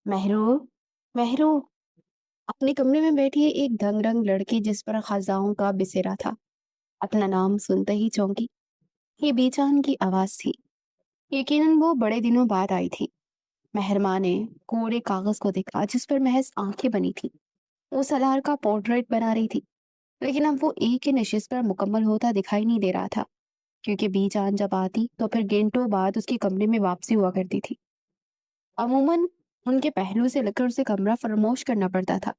महरू, महरू। अपने कमरे में बैठी एक दंग रंग लड़की जिस पर खजाओं का बिसेरा था, अपना नाम सुनते ही चौंकी। ये बेजान की आवाज थी। यकीनन वो बड़े दिनों बाद आई थी। मेहरमा ने कोरे कागज को देखा जिस पर महज आंखें बनी थी। वो सलार का पोर्ट्रेट बना रही थी, लेकिन अब वो एक ही नशिश पर मुकम्मल होता दिखाई नहीं दे रहा था, क्योंकि बीजान जब आती तो फिर घंटों बाद उसके कमरे में वापसी हुआ करती थी। अमूमन उनके पहलू से लगकर उसे कमरा फरामोश करना पड़ता था।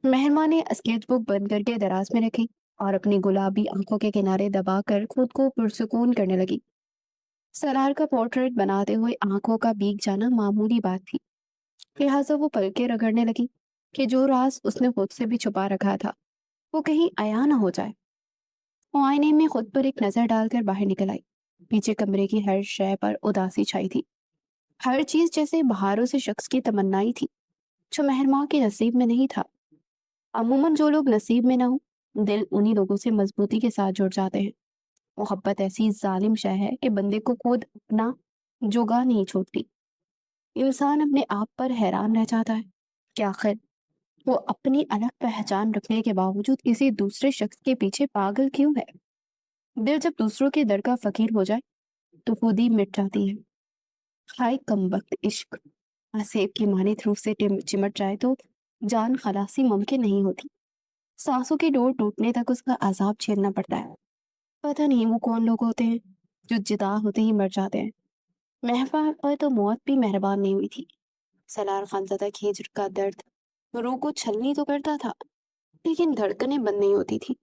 मेहरमा ने स्केच बुक बंद करके दराज में रखी और अपनी गुलाबी आंखों के किनारे दबाकर खुद को पुरसुकून करने लगी। सलार का पोर्ट्रेट बनाते हुए आंखों का भीग जाना मामूली बात थी, लिहाजा वो पलके रगड़ने लगी कि जो राज उसने खुद से भी छुपा रखा था वो कहीं आया ना हो जाए। वो आईने में खुद पर एक नजर डालकर बाहर निकल आई। पीछे कमरे की हर शय पर उदासी छाई थी। हर चीज जैसे बहारों से शख्स की तमन्नाई थी, जो मेहरमा के नसीब में नहीं था। अमूमन जो लोग नसीब में ना हो, दिल उन्हीं लोगों से मजबूती के साथ जुड़ जाते हैं। मोहब्बत ऐसी जालिम शय है कि बंदे को खुद अपना जुगा नहीं छोड़ती। इंसान अपने आप पर हैरान रह जाता है कि आखिर वो अपनी अलग पहचान रखने के बावजूद किसी दूसरे शख्स के पीछे पागल क्यों है। दिल जब दूसरों के दर का फकीर हो जाए तो खुद ही मिट जाती है। हाय कमबख्त इश्क, सेब की मानित रूप से चिमट जाए तो जान खलासी मुमकिन नहीं होती। सांसों की डोर टूटने तक उसका अजाब झेलना पड़ता है। पता नहीं वो कौन लोग होते हैं जो जुदा होते ही मर जाते हैं। महफा पर तो मौत भी मेहरबान नहीं हुई थी। सलार खानजादा की हिज्र का दर्द रूह को छलनी तो करता था, लेकिन धड़कनें बंद नहीं होती थी।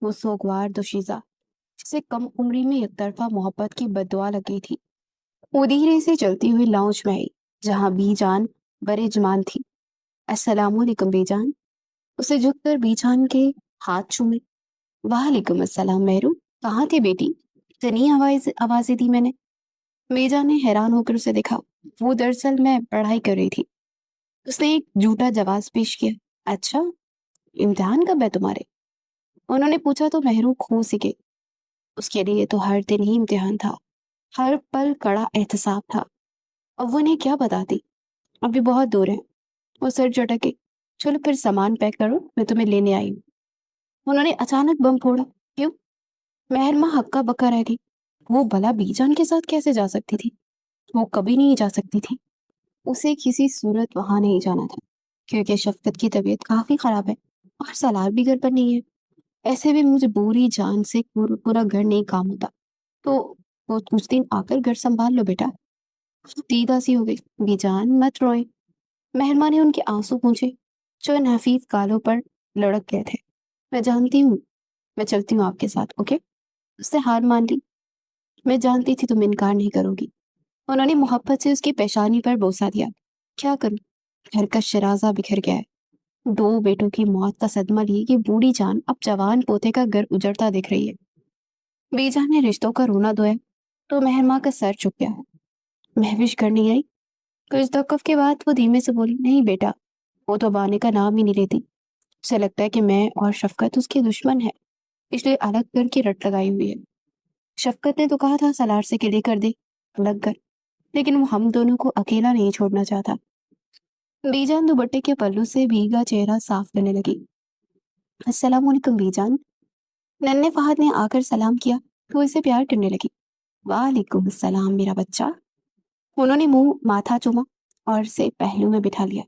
वो सोगवार दोशीजा जिसे कम उम्री में एक तरफा मोहब्बत की बददुआ लगी थी, वो धीरे से चलती हुई लाउंज में आई, जहां बीजान बरेजमान थी। अस्सलामुअलैकुम बीजान। उसे झुककर बीजान के हाथ चूमे। वालेकुम अस्सलाम मेहरू। कहाँ थे बेटी? इतनी आवाजें दी मैंने। मीजा ने हैरान होकर उसे देखा। वो दरअसल मैं पढ़ाई कर रही थी। उसने एक झूठा जवाब पेश किया। अच्छा, इम्तिहान कब है तुम्हारे? उन्होंने पूछा तो मेहरू खो सी गई। उसके लिए तो हर दिन ही इम्तिहान था, हर पल कड़ा एहतसाब था। अब वो इन्हें क्या बताती? अभी बहुत दूर है। वो सर झटके। चलो फिर सामान पैक करो, मैं तुम्हें लेने आई हूँ। उन्होंने अचानक बम फोड़ा। क्यों? महरमा हक्का बक्का रह गई। वो भला बीजान के साथ कैसे जा सकती थी? वो कभी नहीं जा सकती थी। उसे किसी सूरत वहां नहीं जाना था, क्योंकि शफकत की तबीयत काफी खराब है और सलार भी घर पर नहीं है। ऐसे में मुझे बुरी जान से पूरा घर नहीं काम होता। तो वो कुछ दिन आकर घर संभाल लो बेटा। दीदा सी हो गई। बीजान मत रोए। मेहरमा ने उनके आंसू पूछे जो इन हफीफ गालों पर लड़क गए थे। मैं जानती हूँ, मैं चलती हूँ आपके साथ, ओके? उसने हार मान ली। मैं जानती थी तुम इनकार नहीं करोगी। उन्होंने मोहब्बत से उसकी पेशानी पर बोसा दिया। क्या करूं, घर का शराजा बिखर गया है। दो बेटों की मौत का सदमा लिए ये बूढ़ी जान अब जवान पोते का घर उजड़ता दिख रही है। बीजान ने रिश्तों का रोना धोया तो मेहरमा का सर झुक गया। महविश करनी आई। कुछ तवक्कुफ के बाद वो धीमे से बोली, नहीं बेटा, वो तो अब आने का नाम ही नहीं लेती। उसे लगता है कि मैं और शफकत उसके दुश्मन है, इसलिए अलग घर की रट लगाई हुई है। शफकत ने तो कहा था सलार से गिले कर दे, अलग कर, लेकिन वो हम दोनों को अकेला नहीं छोड़ना चाहता। बीजान दुपट्टे के पल्लू से भीगा चेहरा साफ करने लगी। अस्सलाम वालेकुम बीजान। नन्हे फहद ने आकर सलाम किया तो इसे प्यार करने लगी। वालेकुम अस्सलाम मेरा बच्चा। उन्होंने मुंह माथा चूमा और इसे पहलू में बिठा लिया।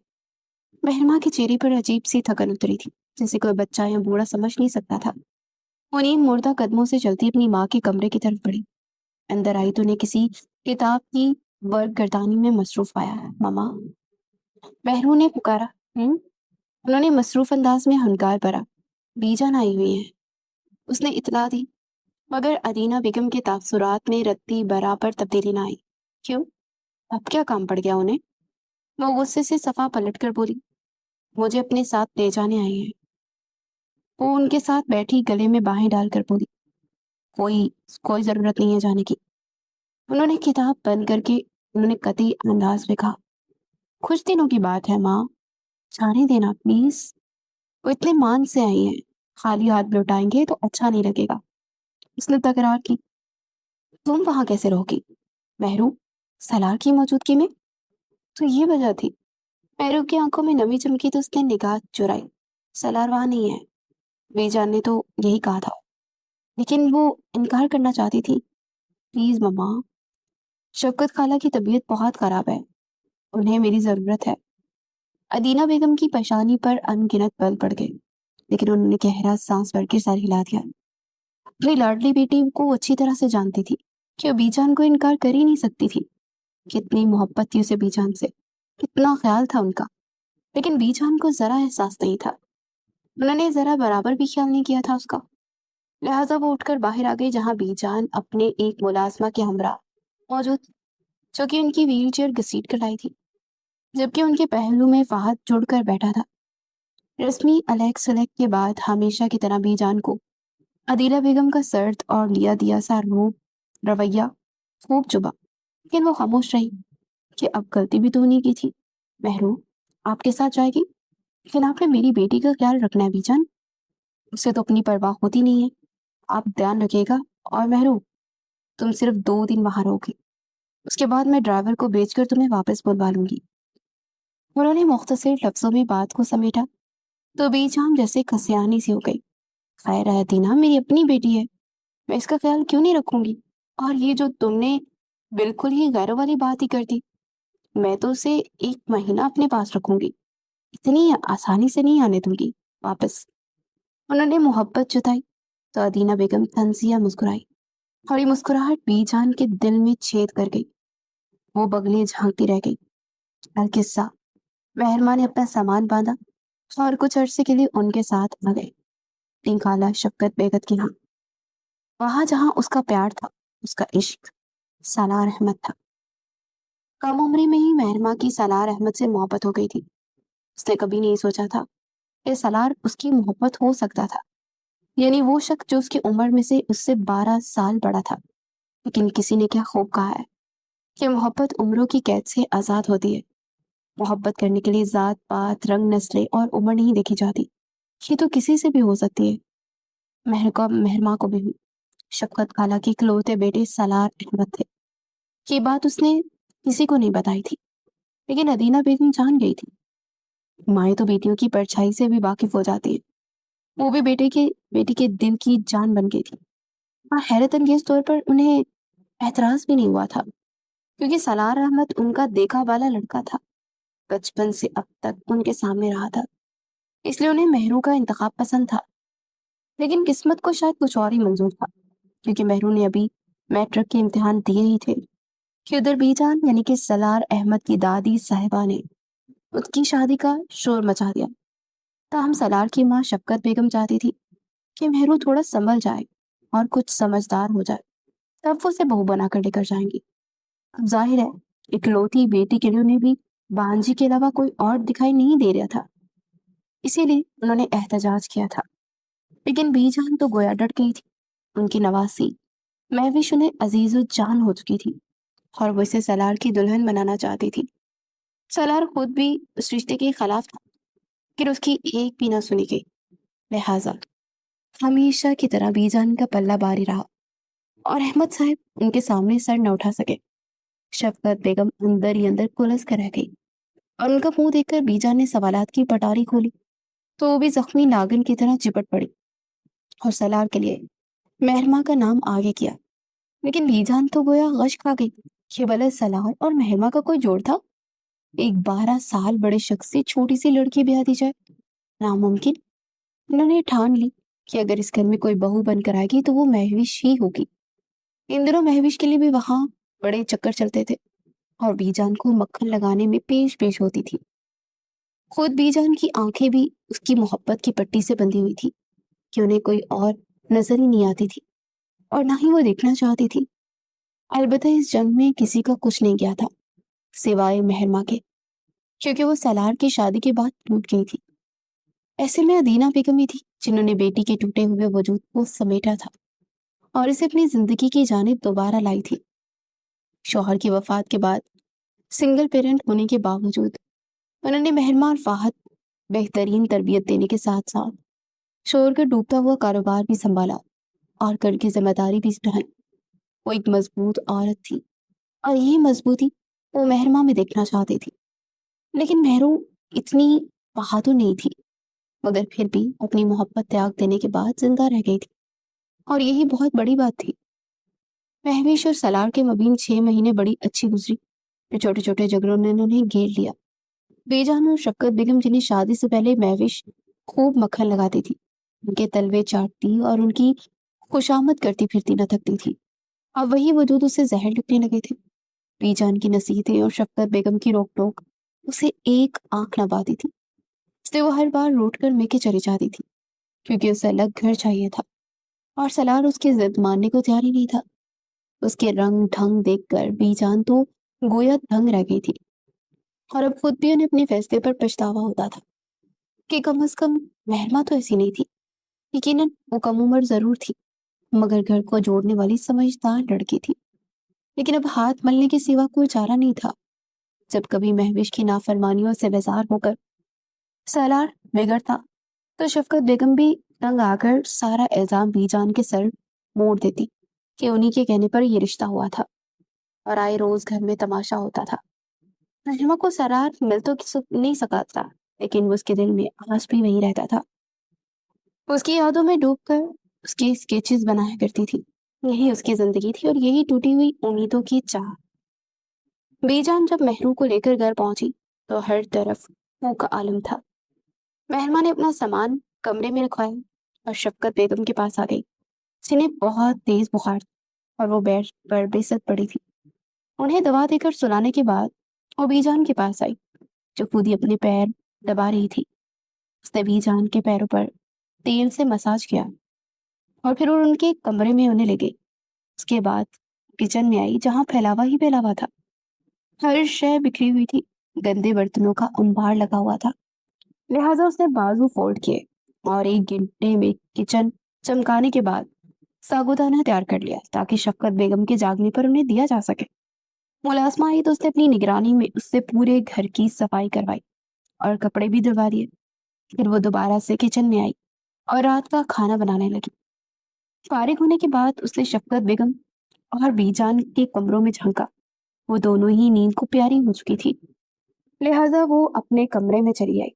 महरमा के चेहरे पर अजीब सी थकन उतरी थी, जैसे कोई बच्चा या बूढ़ा समझ नहीं सकता था। उन्हें मुर्दा कदमों से चलती अपनी माँ के कमरे की तरफ बढ़ी। अंदर आई तो उन्हें किसी किताब की वर्क गर्दानी में मसरूफ पाया। मामा, बहरू ने पुकारा। हम्म? उन्होंने मसरूफ अंदाज में हंकार भरा। बीजान आई हुई है, उसने इतला दी, मगर अदीना बेगम के तासुरात में रत्ती बराबर तब्दीली ना आई। क्यों? अब क्या काम पड़ गया उन्हें? वो गुस्से से सफा पलट कर बोली, मुझे अपने साथ ले जाने आई है। वो उनके साथ बैठी गले में बाहें डालकर बोली, कोई कोई जरूरत नहीं है जाने की। उन्होंने किताब बंद करके उन्होंने कतई अंदाज में कहा, कुछ दिनों की बात है माँ, जाने देना प्लीज। वो इतने मान से आई हैं, खाली हाथ लौटाएंगे तो अच्छा नहीं लगेगा। उसने तकरार की। तुम वहां कैसे रहोगी? महरू, सलार की मौजूदगी में? तो ये वजह थी। महरू की आंखों में नमी चमकी तो उसने निगाह चुराई। सलार वहां नहीं है, बीजान ने तो यही कहा था, लेकिन वो इनकार करना चाहती थी। प्लीज मम्मा, शफकत खाला की तबीयत बहुत खराब है, उन्हें मेरी जरूरत है। अदीना बेगम की पेशानी पर अनगिनत पल पड़ गए, लेकिन उन्होंने गहरा सांस भर के सर हिला दिया। अपनी लाडली बेटी को वो अच्छी तरह से जानती थी कि वो बीजान को इनकार कर ही नहीं सकती थी। कितनी मोहब्बत थी उसे बीजान से, कितना ख्याल था उनका, लेकिन बीजान को जरा एहसास नहीं था। उन्होंने जरा बराबर भी ख्याल नहीं किया था उसका। लिहाजा वो उठकर बाहर आ गई, जहां बीजान अपने एक मुलाजमा के हमरा मौजूद, जो कि उनकी व्हील चेयर घसीट कर लाई थी, जबकि उनके पहलू में फाहद जुड़कर बैठा था। रस्मी अलग सलग के बाद हमेशा की तरह बीजान को अदीला बेगम का सर्द और लिया दिया सा रूप रवैया खूब चुभा, लेकिन वो खामोश रही कि अब गलती भी तो उन्हीं की थी। महरू आपके साथ जाएगी, लेकिन आपने मेरी बेटी का ख्याल रखना है बीजान, उससे तो अपनी परवाह होती नहीं है, आप ध्यान रखिएगा। और महरू, तुम सिर्फ 2 दिन वहां रहोगी, उसके बाद मैं ड्राइवर को भेजकर तुम्हें वापस बुलवा लूंगी। उन्होंने मुख्तसर लफ्जों में बात को समेटा तो बीजान जैसे खसियानी सी हो गई। खैर है दीना, मेरी अपनी बेटी है, मैं इसका ख्याल क्यों नहीं रखूंगी। और ये जो तुमने बिल्कुल ही गैरों वाली बात ही कर दी, मैं तो उसे 1 महीना अपने पास रखूंगी, इतनी आसानी से नहीं आने दूंगी वापस। उन्होंने मोहब्बत जताई तो अदीना बेगम तंजिया मुस्कुराई, और ये मुस्कुराहट बीजान के दिल में छेद कर गई। वो बगले झांकती रह गई। अलकिस्सा मेहरमा ने अपना सामान बांधा और कुछ अरसे के लिए उनके साथ आ गए अपनी खाला शफकत बेगत के यहाँ, वहां जहां उसका प्यार था, उसका इश्क सालार अहमद था। कम उम्र में ही मेहरमा की सालार अहमद से मोहब्बत हो गई थी। उसने कभी नहीं सोचा था कि सालार उसकी मोहब्बत हो सकता था, यानी वो शख्स जो उसकी उम्र में से उससे 12 साल बड़ा था। लेकिन किसी ने क्या खूब कहा है कि मोहब्बत उम्रों की कैद से आजाद होती है। मोहब्बत करने के लिए जात पात रंग नस्लें और उम्र नहीं देखी जाती, ये तो किसी से भी हो सकती है। मेहरमा को भी हुई। शफकत खाला के इकलौते बेटे सालार अहमद थे। ये बात उसने किसी को नहीं बताई थी, लेकिन अदीना बेगम जान गई थी। माएँ तो बेटियों की परछाई से भी वाकिफ हो जाती है। वो भी बेटी के दिल की जान बन गई थी। और हैरत अंगेज तौर पर उन्हें एतराज भी नहीं हुआ था, क्योंकि सलार अहमद उनका देखा वाला लड़का था, बचपन से अब तक उनके सामने रहा था, इसलिए उन्हें मेहरू का इंतखाब पसंद था। लेकिन किस्मत को शायद कुछ और ही मंजूर था, क्योंकि मेहरू ने अभी मैट्रिक के इम्तिहान दिए ही थे कि उधर बीजान यानी कि सलार अहमद की दादी साहिबा ने उसकी शादी का शोर मचा दिया। ताहम सलार की माँ शफकत बेगम चाहती थी कि मेहरू थोड़ा संभल जाए और कुछ समझदार हो जाए, तब वो उसे बहू बनाकर लेकर जाएंगी। अब जाहिर है इकलौती बेटी के लिए उन्हें भी बांजी के अलावा कोई और दिखाई नहीं दे रहा था, इसीलिए उन्होंने एहतजाज किया था। लेकिन बीजान तो गोया डट गई थी। उनकी नवासी महविश उन्हें अजीजो जान हो चुकी थी, और वो इसे सलार की दुल्हन बनाना चाहती थी। सलार खुद भी उस रिश्ते के खिलाफ था, लेकिन उसकी एक भी ना सुनी गई। लिहाजा हमेशा की तरह बीजान का पल्ला भारी रहा, और अहमद साहब उनके सामने सर न उठा सके। शफकत बेगम अंदर ही अंदर कुलस कर रह गई, और उनका मुंह देखकर बीजान ने सवालात की पटारी खोली तो वो भी जख्मी नागिन की तरह चिपट पड़ी और सलार के लिए मेहरमा का नाम आगे किया। लेकिन बीजान तो गोया गश खा गई कि भले सलार और मेहरमा का कोई जोड़ था। एक 12 साल बड़े शख्स से छोटी सी लड़की ब्याह दी जाए, नामुमकिन। उन्होंने ठान ली कि अगर इस घर में कोई बहू बनकर आएगी तो वो महविश ही होगी। इन दिनों महविश के लिए भी वहां बड़े चक्कर चलते थे, और बीजान को मक्खन लगाने में पेश पेश होती थी। खुद बीजान की आंखें भी उसकी मोहब्बत की पट्टी से बंधी हुई थी कि उन्हें कोई और नजर ही नहीं आती थी, और ना ही वो देखना चाहती थी। अलबत्ता इस जंग में किसी का कुछ नहीं गया था सिवाय मेहरमा के, क्योंकि वो सलार की शादी के बाद टूट गई थी। ऐसे में अदीना बेगम ही थी जिन्होंने बेटी के टूटे हुए वजूद को समेटा था और इसे अपनी जिंदगी की जानिब दोबारा लाई थी। शौहर की वफात के बाद सिंगल पेरेंट होने के बावजूद उन्होंने मेहरमा और फाहद बेहतरीन तरबियत देने के साथ साथ शोहर का डूबता हुआ कारोबार भी संभाला और घर की जिम्मेदारी भी निभाई। वो एक मजबूत औरत थी, और यही मजबूती वो मेहरमा में देखना चाहती थी। लेकिन मेहरू इतनी बहादुर नहीं थी, मगर फिर भी अपनी मोहब्बत त्याग देने के बाद जिंदा रह गई थी, और यही बहुत बड़ी बात थी। महविश और सलार के मबीन 6 महीने बड़ी अच्छी गुजरी। फिर छोटे छोटे झगड़ों ने उन्हें घेर लिया। बेजान और शफकत बेगम, जिन्हें शादी से पहले महविश खूब मक्खन लगाती थी, उनके तलवे चाटती और उनकी खुशामद करती फिरती न थकती थी, अब वही वजूद उसे जहर लगने लगे थे। बीजान की नसीहतें और शफकत बेगम की रोक टोक उसे एक आंख न पाती थी, इसलिए वो हर बार रूठ कर मेके चली जाती थी, क्योंकि उसे अलग घर चाहिए था। और सलार उसकी जिद मानने को तैयार ही नहीं था। उसके रंग ढंग देखकर बीजान तो गोया दंग रह गई थी, और अब खुद भी उन्हें अपने फैसले पर पछतावा होता था कि कम से कम महरमा तो ऐसी नहीं थी। यकीनन वो कम उम्र जरूर थी, मगर घर को जोड़ने वाली समझदार लड़की थी। लेकिन अब हाथ मलने के सिवा कोई चारा नहीं था। जब कभी महविश की नाफरमानियों से बेजार होकर सलार बिगड़ता, तो शफकत बेगम भी तंग आकर सारा इल्जाम बीजान के सर मोड़ देती कि उन्हीं के कहने पर ये रिश्ता हुआ था, और आए रोज घर में तमाशा होता था। महिमा को सरार मिल तो नहीं सका था, लेकिन वो उसके दिल में आज भी वही रहता था। वो उसकी यादों में डूबकर उसकी स्केचेस बनाया करती थी। यही उसकी जिंदगी थी, और यही टूटी हुई उम्मीदों की चाह। बेजान जब महरू को लेकर घर पहुंची, तो हर तरफ मुंह का आलम था। मेहरमा ने अपना सामान कमरे में रखवाया और शफकत बेगम के पास आ गई। जिन्हें बहुत तेज बुखार था, और वो बेड पर बेसत पड़ी थी। उन्हें दवा देकर सुलाने के बाद वो बीजान के पास आई, जो खुद ही अपने पैर दबा रही थी। उसने बीजान के पैरों पर तेल से मसाज किया, और फिर वो उनके कमरे में उन्हें ले गई। उसके बाद किचन में आई, जहां फैलावा ही फैलावा था। हर शय बिखरी हुई थी, गंदे बर्तनों का अंबार लगा हुआ था। लिहाजा उसने बाजू फोल्ड किए और 1 घंटे में किचन चमकाने के बाद साबूदाना तैयार कर लिया, ताकि शफकत बेगम के जागने पर उन्हें दिया जा सके। मुलाजमा आई तो उसने अपनी निगरानी में उससे पूरे घर की सफाई करवाई और कपड़े भी धुलवा दिए। फिर वो दोबारा से किचन में आई और रात का खाना बनाने लगी। फारिग होने के बाद उसने शफकत बेगम और बीजान के कमरों में झांका। वो दोनों ही नींद को प्यारी हो चुकी थी, लिहाजा वो अपने कमरे में चली आई।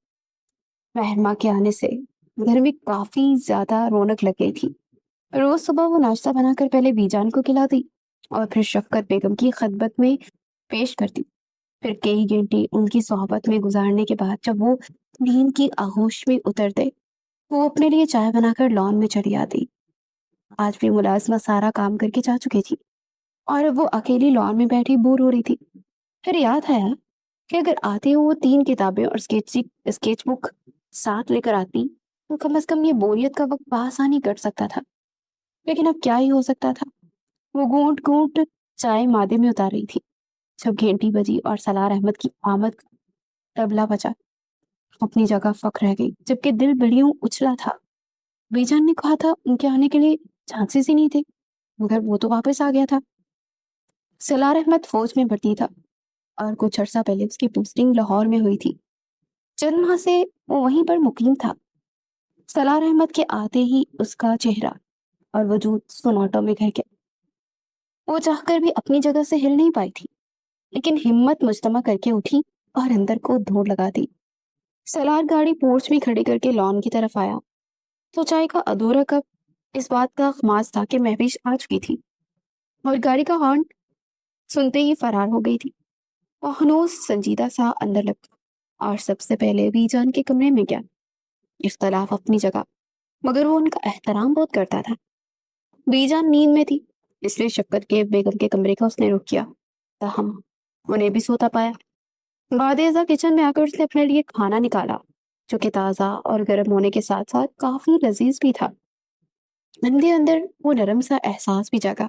मेहरमा के आने से घर में काफी ज्यादा रौनक लग गई थी। रोज सुबह वो नाश्ता बनाकर पहले बीजान को खिलाती और फिर शफकत बेगम की खिदमत में पेश करती। फिर कई घंटे उनकी सोहबत में गुजारने के बाद जब वो नींद की आगोश में उतरते, वो अपने लिए चाय बनाकर लॉन में चली आती। आज भी मुलाजमा सारा काम करके जा चुकी थी, और अब वो अकेली लॉन में बैठी बोर हो रही थी। फिर याद आया कि अगर आते हो वो 3 किताबें और स्केच बुक साथ लेकर आती, तो कम से कम ये बोरियत का वक्त आसानी कट सकता था। लेकिन अब क्या ही हो सकता था। वो घूंट घूंट चाय मादे में उतार रही थी, जब घंटी बजी और सलार अहमद की आमद का तबला बजा। अपनी जगह फक रह गई, जबकि दिल बिलियों उछला था। बीजान ने कहा था उनके आने के लिए चांसेस ही नहीं थे, मगर वो तो वापस आ गया था। सलार अहमद फौज में भर्ती था, और कुछ अर्सा पहले उसकी पोस्टिंग लाहौर में हुई थी। चंद माह से वो वहीं पर मुकीम था। सलार अहमद के आते ही उसका चेहरा और वजूद सुनाटों में घर गया। वो चाहकर भी अपनी जगह से हिल नहीं पाई थी, लेकिन हिम्मत मुजतमा करके उठी और अंदर को दौड़ लगा दी। सलार गाड़ी पोर्च में खड़ी करके लॉन की तरफ आया, तो चाय का अधूरा कप इस बात का खमास था कि महविश आ चुकी थी, और गाड़ी का हॉर्न सुनते ही फरार हो गई थी। वो हनोज संजीदा सा अंदर लग गया और सबसे पहले बीजान के कमरे में गया। इख्तलाफ अपनी जगह, मगर वो उनका एहतराम बहुत करता था। बीजान नींद में थी, इसलिए शफकत के बेगम के कमरे का उसने रुख किया, ताहम उन्हें भी सोता पाया। बादेजा किचन में आकर उसने अपने लिए खाना निकाला, जो कि ताज़ा और गर्म होने के साथ साथ काफी लजीज भी था। अंदर अंदर वो नरम सा एहसास भी जागा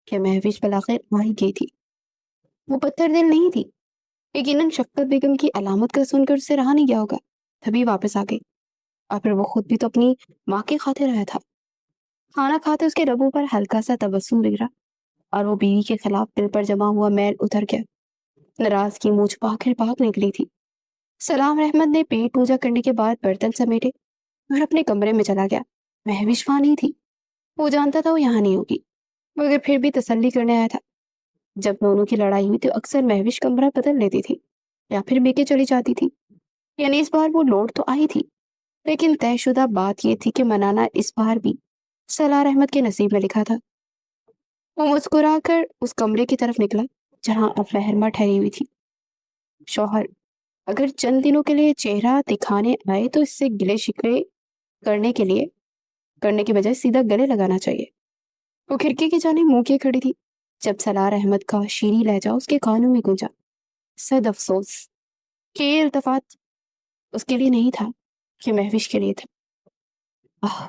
कि महविश बलाखिर आ ही गई थी। वो पत्थर दिल नहीं थी। यकीनन शफकत बेगम की अलामत का सुनकर उससे रहा नहीं गया होगा, तभी वापस आ गई। और फिर वो खुद भी तो अपनी माँ के खातिर आया था। खाना खाते उसके लबों पर हल्का सा तबस्सुम बिगड़ा, और वो बीवी के खिलाफ दिल पर जमा हुआ मैल उतर गया। नाराज की मुंह छुपा आखिर भाग निकली थी। सलाम अहमद ने पेट पूजा करने के बाद बर्तन समेटे और अपने कमरे में चला गया। महविश वहां नहीं थी। वो जानता था वो यहाँ नहीं होगी, मगर फिर भी तसल्ली करने आया था। जब दोनों की लड़ाई हुई तो अक्सर महविश कमरा बदल लेती थी या फिर बेके चली जाती थी। یعنی اس بار وہ لوٹ تو آئی تھی، لیکن طے شدہ بات یہ تھی کہ منانا اس بار بھی سالار احمد کے نصیب میں لکھا تھا۔ وہ مسکرا کر اس کمرے کی طرف نکلا جہاں اب مہرمہ ٹھہری ہوئی تھی۔ شوہر اگر چند دنوں کے لیے چہرہ دکھانے آئے تو اس سے گلے شکوے کرنے کے بجائے سیدھا گلے لگانا چاہیے۔ وہ کھڑکی کی جانب منہ کیے کھڑی تھی جب سالار احمد کا شیریں لہجہ اس کے کانوں میں گونجا۔ صد افسوس کہ یہ التفات اس کے لیے نہیں تھا، کہ مہوش کے لیے تھا۔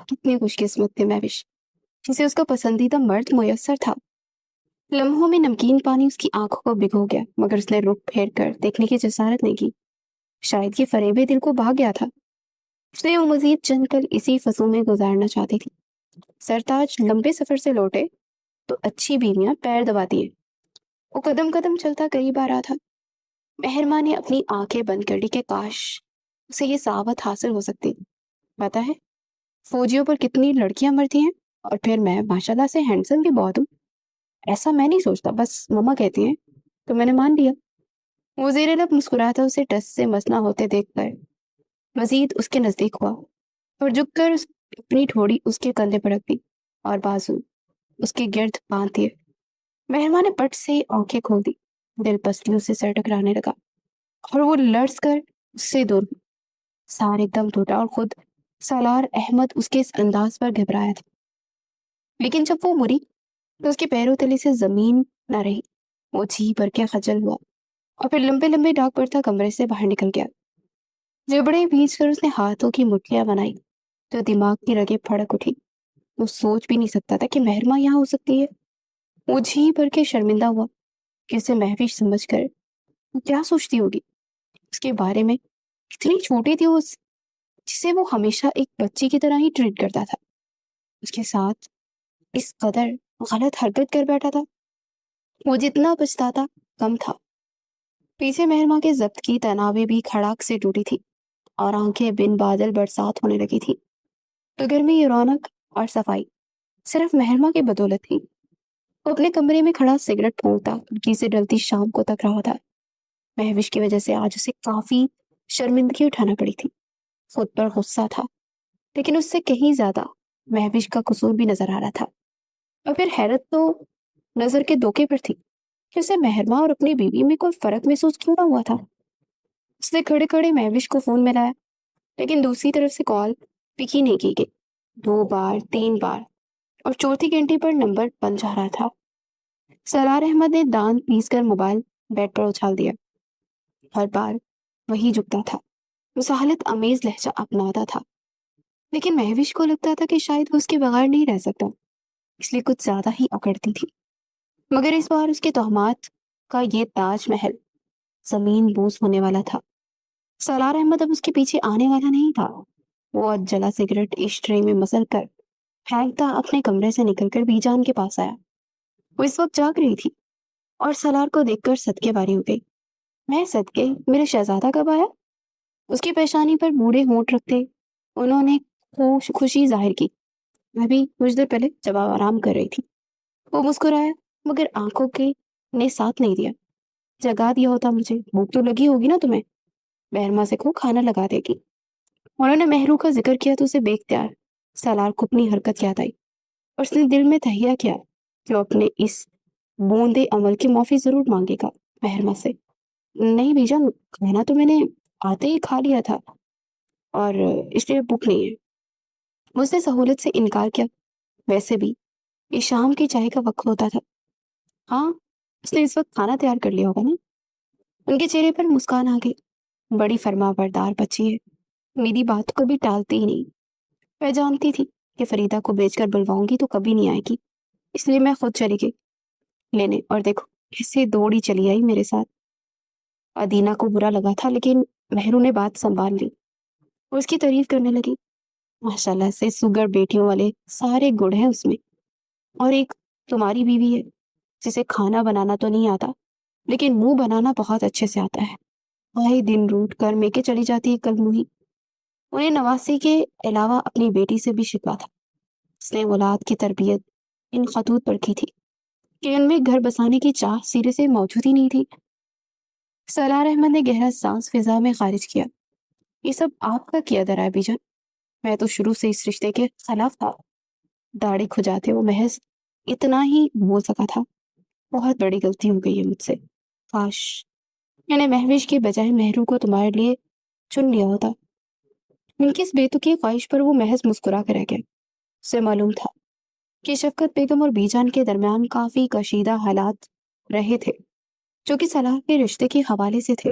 کتنی خوش قسمت تھے مہوش، جسے اس کا پسندیدہ مرد میسر تھا۔ لمحوں میں نمکین پانی اس کی آنکھوں کو بھگو گیا، مگر اس نے رخ پھیر کر دیکھنے کی جسارت نہیں کی۔ شاید یہ فریب دل کو بھا گیا تھا، اس لیے وہ مزید چند پل اسی فضو میں گزارنا چاہتی تھی۔ سرتاج لمبے سفر سے لوٹے تو اچھی بیویاں پیر دباتی ہیں۔ وہ قدم قدم چلتا قریب آ رہا تھا۔ مہرماں نے اپنی آنکھیں بند کر لی کہ کاش اسے یہ سعادت حاصل ہو سکتی۔ پتا ہے فوجیوں پر کتنی لڑکیاں مرتی ہیں، اور پھر میں ماشاءاللہ سے ہینڈسم بھی بہت ہوں۔ ایسا میں نہیں سوچتا، بس مما کہتی ہیں تو میں نے مان لیا۔ وہ زیر لب مسکراتا اسے ٹس سے مسنا ہوتے دیکھ کر مزید اس کے نزدیک ہوا اور جھک کر اپنی ٹھوڑی اس کے کندھے پر رکھ دی اور بازو اس کے گرد باندھ دیے۔ مہرماں نے پٹ سے آنکھیں کھول دی، دل پسلیوں سے سر ٹکرانے لگا اور وہ لرز کر اس سے دور ہوئی۔ سار ایک دم ٹوٹا اور خود سالار احمد اس کے اس انداز پر گھبرایا تھا، لیکن جب وہ مری تو اس کے پیروں تلے سے زمین نہ رہی۔ وہ جی بھر کے خجل ہوا اور پھر لمبے لمبے ڈاک پڑتا کمرے سے باہر نکل گیا۔ جبڑے بھیج کر اس نے ہاتھوں کی مٹھیاں بنائی تو دماغ کی رگیں پھڑک اٹھی۔ وہ سوچ بھی نہیں سکتا تھا کہ مہرماں یہاں ہو سکتی ہے۔ وہ جی بھر کے شرمندہ ہوا کہ اسے مہوش سمجھ کر وہ کیا سوچتی ہوگی اس کے بارے میں۔ اتنی چھوٹی تھی وہ جسے وہ ہمیشہ ایک بچی کی طرح ہی ٹریٹ کرتا تھا، اس کے ساتھ اس قدر غلط حرکت کر بیٹھا تھا۔ وہ جتنا پچھتاتا کم تھا۔ پیچھے مہرماں کے ضبط کی تنابیں بھی کھڑاک سے ٹوٹی تھی اور آنکھیں بن بادل برسات ہونے لگی تھی۔ تو گھر میں یہ رونق اور صفائی صرف مہرماں کی بدولت تھی۔ وہ اپنے کمرے میں کھڑا سگریٹ پھونکتا کھڑکی سے ڈلتی شام کو تک رہا تھا۔ مہوش کی وجہ سے آج اسے کافی شرمندگی اٹھانا پڑی تھی۔ خود پر غصہ تھا، لیکن اس سے کہیں زیادہ مہوش کا قصور بھی نظر آ رہا تھا۔ اور پھر حیرت تو نظر کے دھوکے پر تھی کہ اسے مہرماں اور اپنی بیوی میں کوئی فرق محسوس کیوں نہ ہوا تھا۔ اس نے کھڑے کھڑے مہوش کو فون ملایا، لیکن دوسری طرف سے کال پک ہی نہیں کی گئی۔ 2 بار 3 بار اور چوتھی گھنٹی پر نمبر بن جا رہا تھا۔ سالار احمد نے دانت پیس کر موبائل بیڈ پر اچھال دیا۔ ہر بار وہی جھکتا تھا، مساحلت امیز لہجہ اپناتا تھا، لیکن مہوش کو لگتا تھا کہ شاید وہ اس کے بغیر نہیں رہ سکتا، اس لیے کچھ زیادہ ہی اکڑتی تھی۔ مگر اس بار اس کے تہمات کا یہ تاج محل زمین بوس ہونے والا تھا۔ سالار احمد اب اس کے پیچھے آنے والا نہیں تھا۔ وہ جلا سگریٹ اشٹرے میں مسل کر پھینکتا اپنے کمرے سے نکل کر بی جان کے پاس آیا۔ وہ اس وقت جاگ رہی تھی اور سالار کو دیکھ کر صدقے باری ہو گئی۔ میں صدقے، میرے شہزادہ کب آیا؟ اس کی پیشانی پر بوڑھے ہونٹ رکھتے انہوں نے خوشی ظاہر کی۔ میں بھی کچھ دیر پہلے جب آپ آرام کر رہی تھی۔ وہ مسکرایا، مگر آنکھوں کے نے ساتھ نہیں دیا۔ جگا دیا ہوتا مجھے، بھوک تو لگی ہوگی نا تمہیں؟ مہرماں سے کو کھانا لگا دے گی۔ انہوں نے مہرو کا ذکر کیا تو اسے بے اختیار سالار کو اپنی حرکت یاد آئی اور اس نے دل میں تہیہ کیا کہ وہ اپنے اس بوندے عمل کی معافی ضرور مانگے گا مہرماں سے۔ نہیں بھیجا، کھانا تو میں نے آتے ہی کھا لیا تھا اور اس لیے بھوک نہیں ہے۔ اس نے سہولت سے انکار کیا۔ ویسے بھی یہ شام کی چائے کا وقت ہوتا تھا۔ ہاں، اس نے اس وقت کھانا تیار کر لیا ہوگا نا؟ ان کے چہرے پر مسکان آ گئی۔ بڑی فرما بردار بچی ہے، میری بات کو بھی ٹالتی ہی نہیں۔ میں جانتی تھی کہ فریدہ کو بیچ کر بلواؤں گی تو کبھی نہیں آئے گی، اس لیے میں خود چلی گئی لینے، اور دیکھو کیسے دوڑی چلی آئی میرے ساتھ۔ ادینہ کو برا لگا تھا، لیکن مہرو نے بات سنبھال لی۔ وہ اس کی تعریف کرنے لگی۔ ماشاءاللہ سے سگر بیٹیوں والے سارے گڑ ہیں اس میں، اور ایک تمہاری بیوی ہے جسے کھانا بنانا تو نہیں آتا، لیکن منہ بنانا بہت اچھے سے آتا ہے۔ آئے دن روٹ کر میکے چلی جاتی ہے کل منہی۔ انہیں نواسی کے علاوہ اپنی بیٹی سے بھی شکوا تھا۔ اس نے اولاد کی تربیت ان خطوط پر کی تھی کہ ان میں گھر بسانے کی چاہ سرے سے موجود ہی نہیں تھی۔ سالار احمد نے گہرا سانس فضا میں خارج کیا یہ سب آپ کا کیا درا ہے بیجن؟ میں تو شروع سے اس رشتے کے خلاف تھا۔ داڑھی کھجاتے وہ محض اتنا ہی بول سکا تھا، بہت بڑی غلطی ہو گئی ہے مجھ سے، کاش میں نے مہوش کی بجائے مہرو کو تمہارے لیے چن لیا ہوتا۔ ان کی اس بے تکی خواہش پر وہ محض مسکرا کر رہ گیا۔ اسے معلوم تھا کہ شفقت بیگم اور بیجان کے درمیان کافی کشیدہ حالات رہے تھے جو کہ صلاح کے رشتے کے حوالے سے تھے،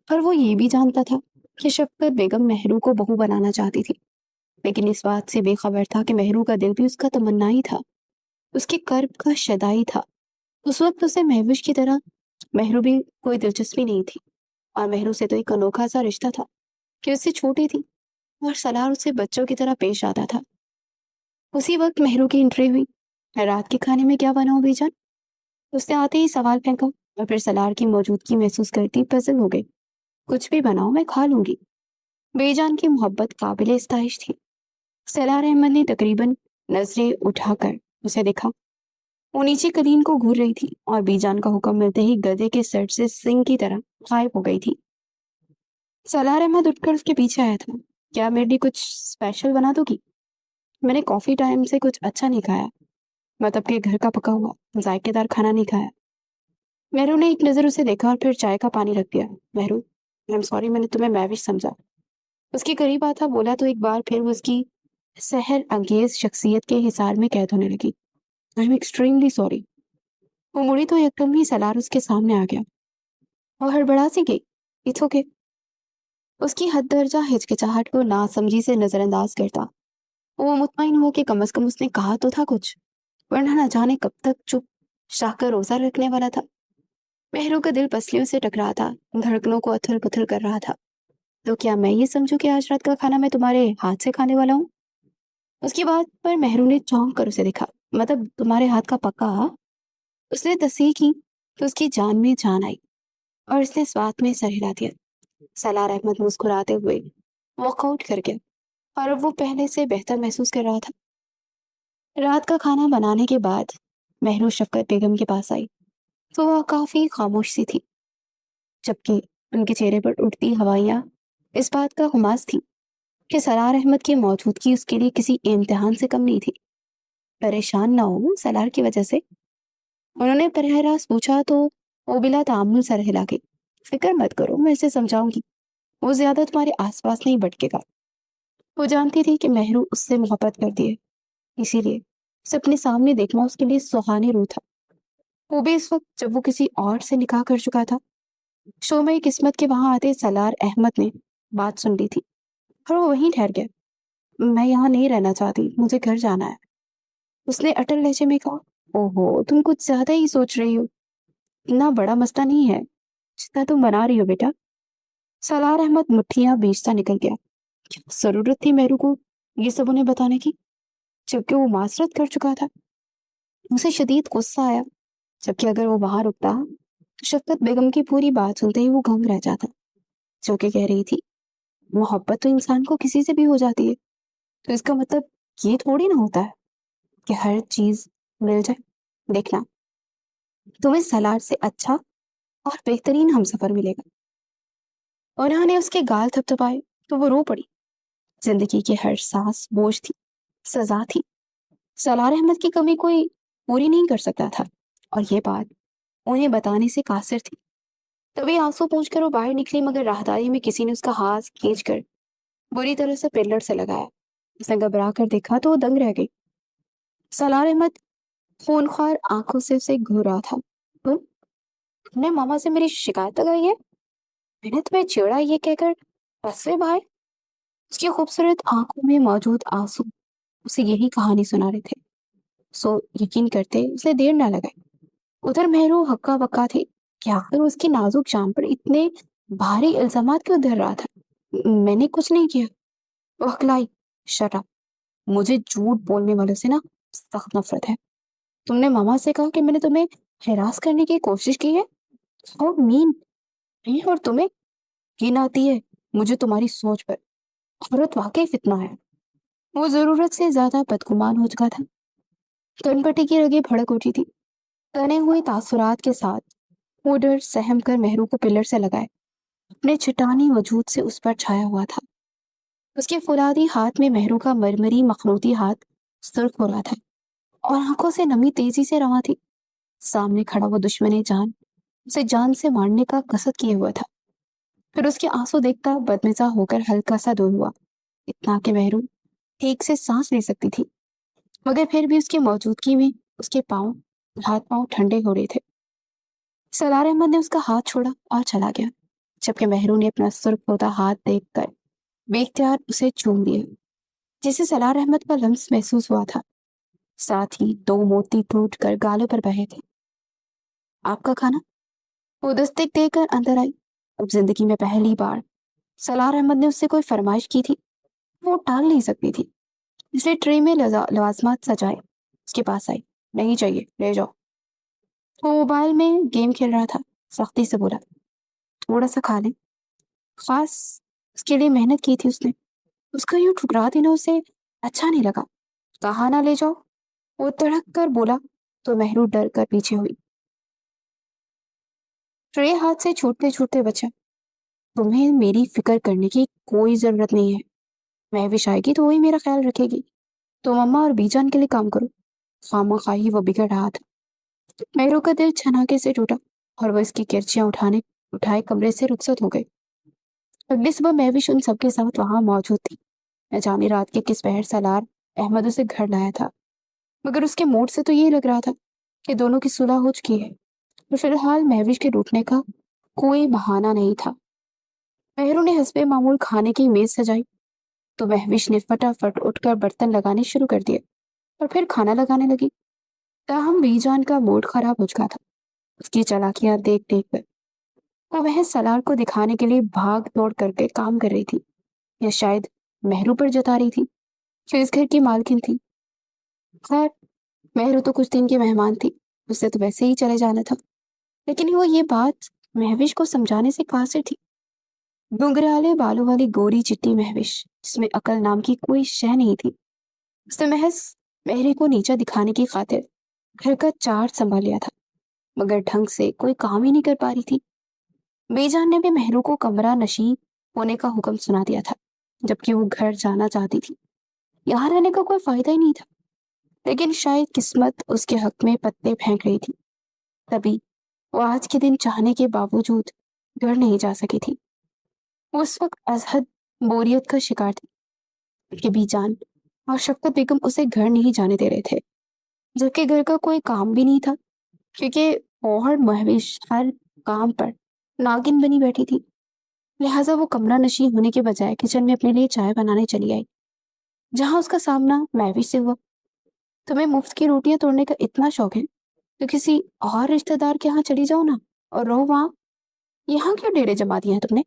اور وہ یہ بھی جانتا تھا کہ شفقت بیگم مہرو کو بہو بنانا چاہتی تھی، لیکن اس بات سے بے خبر تھا کہ مہرو کا دل بھی اس کا تمنا ہی تھا، اس کے کرب کا شدائی تھا۔ اس وقت اسے مہوش کی طرح مہرو بھی کوئی دلچسپی نہیں تھی، اور مہرو سے تو ایک انوکھا سا رشتہ تھا کہ اس سے چھوٹی تھی، اور سلار اسے بچوں کی طرح پیش آتا تھا۔ اسی وقت مہرو کی انٹری ہوئی۔ رات کے کھانے میں کیا بناؤ بی جان؟ اس نے آتے ہی سوال پھینکا، اور پھر سلار کی موجودگی محسوس کرتی پزل ہو گئی۔ کچھ بھی بناؤ، میں کھا لوں گی۔ بی جان کی محبت قابل ستائش تھی۔ سلار احمد نے تقریباً نظریں اٹھا کر اسے دیکھا۔ وہ نیچے قلین کو گھور رہی تھی، اور بی جان کا حکم ملتے ہی گدے کے سر سے سنگ کی طرح غائب ہو گئی تھی۔ سلار احمد اٹھ کر اس کے پیچھے آیا تھا۔ کیا میرے لیے کچھ اسپیشل بنا دو گی؟ میں نے کافی ٹائم سے کچھ اچھا نہیں کھایا، مطلب کہ گھر کا پکا ہوا ذائقے دار کھانا نہیں کھایا۔ مہرو نے ایک نظر اسے دیکھا اور پھر چائے کا پانی رکھ دیا۔ مہرو، آئی ایم سوری، میں نے تمہیں میوش سمجھا۔ اس کے قریب آتا بولا تو ایک بار پھر وہ اس کی سحر انگیز شخصیت کے حصار میں قید ہونے لگی۔ I am extremely sorry. وہ مڑی تو یکدم ہی سلار اس کے سامنے آ گیا۔ وہ ہڑبڑا سی گئی۔ It's okay. اس کی حد درجہ ہچکچاہٹ کو ناسمجھی سے نظر انداز کرتا وہ مطمئن ہو کہ کم از کم اس نے کہا تو تھا کچھ، ورنہ نہ جانے کب تک چپ شاہ کا روزہ رکھنے والا تھا۔ مہرو کا دل پسلیوں سے ٹکرا تھا، دھڑکنوں کو اتھل پتھل کر رہا تھا۔ تو کیا میں یہ سمجھوں کہ آج رات کا کھانا میں تمہارے ہاتھ سے کھانے والا ہوں؟ اس کی بات پر مہرو نے چونک کر اسے دیکھا۔ مطلب تمہارے ہاتھ کا پکا؟ اس نے تصحیح کی تو اس کی جان میں جان آئی، اور اس نے اس بات میں سر ہلا دیا۔ سلار احمد مسکراتے ہوئے واک آؤٹ کر گیا، اور اب وہ پہلے سے بہتر محسوس کر رہا تھا۔ رات کا کھانا بنانے کے بعد مہرو شفقت بیگم کے پاس آئی تو وہ کافی خاموش سی تھی، جبکہ ان کے چہرے پر اٹھتی ہوائیاں اس بات کا خماس تھی کہ سلار احمد کی موجودگی اس کے لیے کسی امتحان سے کم نہیں تھی۔ پریشان نہ ہو سلار کی وجہ سے؟ انہوں نے براہ راست پوچھا تو وہ بلا تعامل سر ہلا گئی۔ فکر مت کرو، میں اسے سمجھاؤں گی، وہ زیادہ تمہارے آس پاس نہیں بھٹکے گا۔ وہ جانتی تھی کہ مہرو اس سے محبت کرتی ہے، اسی لیے اسے اپنے سامنے دیکھنا اس کے لیے سہانی روح تھا، وہ بھی اس وقت جب وہ کسی اور سے نکاح کر چکا تھا۔ شومئی قسمت کے وہاں آتے سلار احمد نے بات سن لی تھی، اور وہ وہیں ٹھہر گیا۔ میں یہاں نہیں رہنا چاہتی، مجھے گھر جانا ہے، اس نے اٹل لہجے میں کہا۔ اوہو، تم کچھ زیادہ ہی سوچ رہی ہو، اتنا بڑا مسئلہ نہیں ہے جتنا تم بنا رہی ہو بیٹا۔ سلار احمد مٹھیاں بیچتا نکل گیا۔ کیا ضرورت تھی مہرو کو یہ سب انہیں بتانے کی، جبکہ وہ معذرت کر چکا تھا؟ اسے شدید غصہ آیا، جبکہ اگر وہ وہاں رکتا تو شفقت بیگم کی پوری بات سنتے ہی وہ گنگ رہ جاتا، جو کہ کہہ رہی تھی محبت تو انسان کو کسی سے بھی ہو جاتی ہے، تو اس کا مطلب یہ تھوڑی نہ ہوتا ہے کہ ہر چیز مل جائے۔ دیکھنا، تمہیں سلار سے اچھا اور بہترین ہمسفر ملے گا۔ انہوں نے اس کے گال تھپتھپائے تو وہ رو پڑی۔ زندگی کی ہر سانس بوجھ تھی، سزا تھی، سلار احمد کی کمی کوئی پوری نہیں کر سکتا تھا، اور یہ بات انہیں بتانے سے قاصر تھی۔ تبھی آنسو پونچھ کر وہ باہر نکلی، مگر راہداری میں کسی نے اس کا ہاتھ کھینچ کر بری طرح سے پلڑ سے لگایا۔ اس نے گھبرا کر دیکھا تو وہ دنگ رہ گئی۔ سلار احمد خونخوار آنکھوں سے اسے گھور رہا تھا۔ تم نے ماما سے میری شکایت لگائی ہے؟ میں نے تمہیں چھیڑا یہ کہہ کر بس سے باہر؟ اس کی خوبصورت آنکھوں میں موجود آنسو اسے یہی کہانی سنا رہے تھے۔ سو یقین کرتے اسے دیر نہ لگائی۔ ادھر مہرو ہکا بکا تھی کہ آخر اس کی نازک جان پر اتنے بھاری الزامات کیوں دھر رہا تھا۔ میں نے کچھ نہیں کیا، وہ ہکلائی۔ شٹ اپ، مجھے جھوٹ بولنے والوں سے نا سخت نفرت ہے۔ تم نے ماما سے کہا کہ میں نے تمہیں ہراس کرنے کی کوشش کی ہے؟ ہاؤ مین! اور تمہیں گھن آتی ہے مجھے تمہاری سوچ پر۔ عورت واقعی فتنہ ہے۔ وہ ضرورت سے زیادہ بدگمان ہو چکا تھا۔ کن پٹی کی رگیں بھڑک اٹھی تھی۔ تنے ہوئے تاثرات کے ساتھ وہ ڈر سہم کر مہرو کو پلر سے لگائے अपने चट्टानी वजूद से उस पर छाया हुआ था। उसके फौलादी हाथ में मेहरू का मरमरी मखरूती हाथ सुर्ख हो रहा था और आंखों से नमी तेजी से रवा थी। सामने खड़ा वो दुश्मन जान उसे जान से मारने का कसद किए हुआ था। फिर उसके आंसू देखकर बदमिजा होकर हल्का सा दूर हुआ, इतना कि मेहरू ठीक से सांस ले सकती थी। मगर फिर भी उसकी मौजूदगी में उसके हाथ पांव ठंडे हो रहे थे। सलार अहमद ने उसका हाथ छोड़ा और चला गया, जबकि मेहरू ने अपना सुर्ख होता हाथ देखकर बेख्तियार उसे चूम दिया, जिसे सलार अहमद का लम्स महसूस हुआ था। साथ ही दो मोती टूट कर गालों पर बहे थे। आपका खाना? वो दस्तक देकर अंदर आई। अब जिंदगी में पहली बार सलार अहमद ने उससे कोई फरमाइश की थी। वो टाल नहीं सकती थी, इसलिए ट्रे में लवाजमात सजाए उसके पास आई। नहीं चाहिए, ले जाओ। वो मोबाइल में गेम खेल रहा था। सख्ती से बोला, थोड़ा सा खा ले। खास उसके लिए मेहनत की थी उसने। उसको यूं ठुकरा देना उसे अच्छा नहीं लगा। कहा ना ले जाओ, वो तड़क कर बोला तो मेहरू डर कर पीछे हुई। ट्रे हाथ से छूटते छूटते बचा। तुम्हें मेरी फिक्र करने की कोई जरूरत नहीं है। महविश आएगी तो वही मेरा ख्याल रखेगी। तुम अम्मा और बीजान के लिए काम करो। खामोखाई वो बिगड़ रहा था। मेहरू का दिल छनाके से टूटा और वो इसकी किरचियां उठाए कमरे से रुखसत हो गई। अगली सुबह महविश उन सबके साथ वहां मौजूद थी। न जाने रात के किस पहर सलार अहमद उसे घर लाया था, मगर उसके मूड से तो ये लग रहा था कि दोनों की सुलह हो चुकी है और फिलहाल महविश के रूठने का कोई बहाना नहीं था। मेहरू ने हस्बे मामूल खाने की मेज सजाई तो महविश ने फटाफट उठकर बर्तन लगाने शुरू कर दिए और फिर खाना लगाने लगी। ताहम बीजान का मूड खराब हो चुका था उसकी चालाकियां देख देख कर। वो वह सलार को दिखाने के लिए भाग दौड़ करके काम कर रही थी, या शायद मेहरू पर जता रही थी जो इस घर की मालकिन थी। खैर, मेहरू तो कुछ दिन की मेहमान थी, उसे तो वैसे ही चले जाना था। लेकिन वो ये बात महविश को समझाने से कासिर थी। घुंघराले बालों वाली गोरी चिट्टी महविश, जिसमें अकल नाम की कोई शय नहीं थी, उसने महज मेहरी को नीचा दिखाने की खातिर घर का चार्ज संभाल लिया था, मगर ढंग से कोई काम ही नहीं कर पा रही थी। बेजान ने भी मेहरू को कमरा नशी होने का हुक्म सुना दिया था, जबकि वो घर जाना चाहती थी। यहाँ रहने का कोई फायदा ही नहीं था। लेकिन शायद किस्मत उसके हक में पत्ते फेंक रही थी, तभी वो आज के दिन चाहने के बावजूद घर नहीं जा सकी थी। वो उस वक्त अजहद बोरियत का शिकार थी कि बीजान और शफकत बेगम उसे घर नहीं जाने दे रहे थे, जबकि घर का कोई काम भी नहीं था, क्योंकि ओहर महविश हर काम पर नागिन बनी बैठी थी। लिहाजा वो कमरा नशी होने के बजाय किचन में अपने लिए चाय बनाने चली आई, जहां उसका सामना महविश से हुआ। तुम्हें मुफ्त की रोटियां तोड़ने का इतना शौक है तो किसी और रिश्तेदार के यहाँ चली जाओ ना और रहो वहां। यहाँ क्यों डेरे जमा दिए हैं तुमने?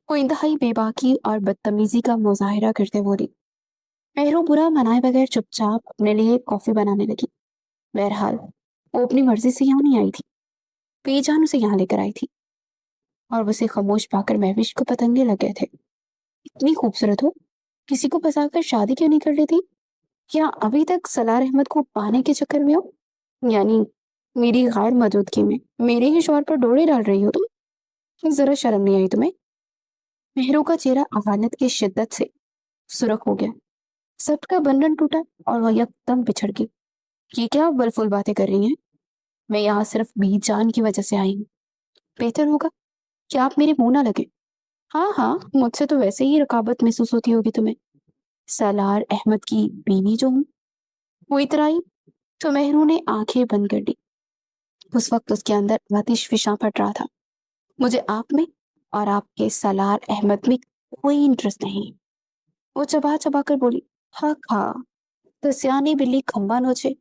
वो इंतहाई बेबाकी और बदतमीजी का मुजाहिरा करते बोली। मेहरू बुरा मनाए बगैर चुपचाप अपने लिए कॉफी बनाने लगी। बहरहाल वो अपनी मर्जी से यहाँ नहीं आई थी, बेजान उसे यहाँ लेकर आई थी। और उसे खामोश पाकर महविश को पतंगे लग गए थे। इतनी खूबसूरत हो, किसी को फंसाकर शादी क्यों नहीं कर लेती? क्या अभी तक सलार अहमद को पाने के चक्कर में हो? यानी मेरी गैर मौजूदगी में मेरे ही शौहर पर डोरे डाल रही हो तुम? जरा शर्म नहीं आई तुम्हें? मेहरू का चेहरा अफानत की शिद्दत से सुर्ख हो गया। सब्र का बंधन टूटा और वह यकदम पिछड़ गई। ये क्या बलफुल बातें कर रही हैं? मैं यहाँ सिर्फ बीजान की वजह से आई हूँ। बेहतर होगा कि आप मेरे मुंह ना लगे। हाँ हाँ, मुझसे तो वैसे ही रकाबत महसूस होती होगी तुम्हें। सलार अहमद की बीवी जो हूँ, वो इतराई तो मेहरू ने आंखें बंद कर ली। उस वक्त उसके अंदर आतिश फिशा फट रहा था। मुझे आप में और आपके सलार अहमद में कोई इंटरेस्ट नहीं। वो चबा चबा कर बोली, हाँ हाँ, तो सियानी बिल्ली खंबा नोचे।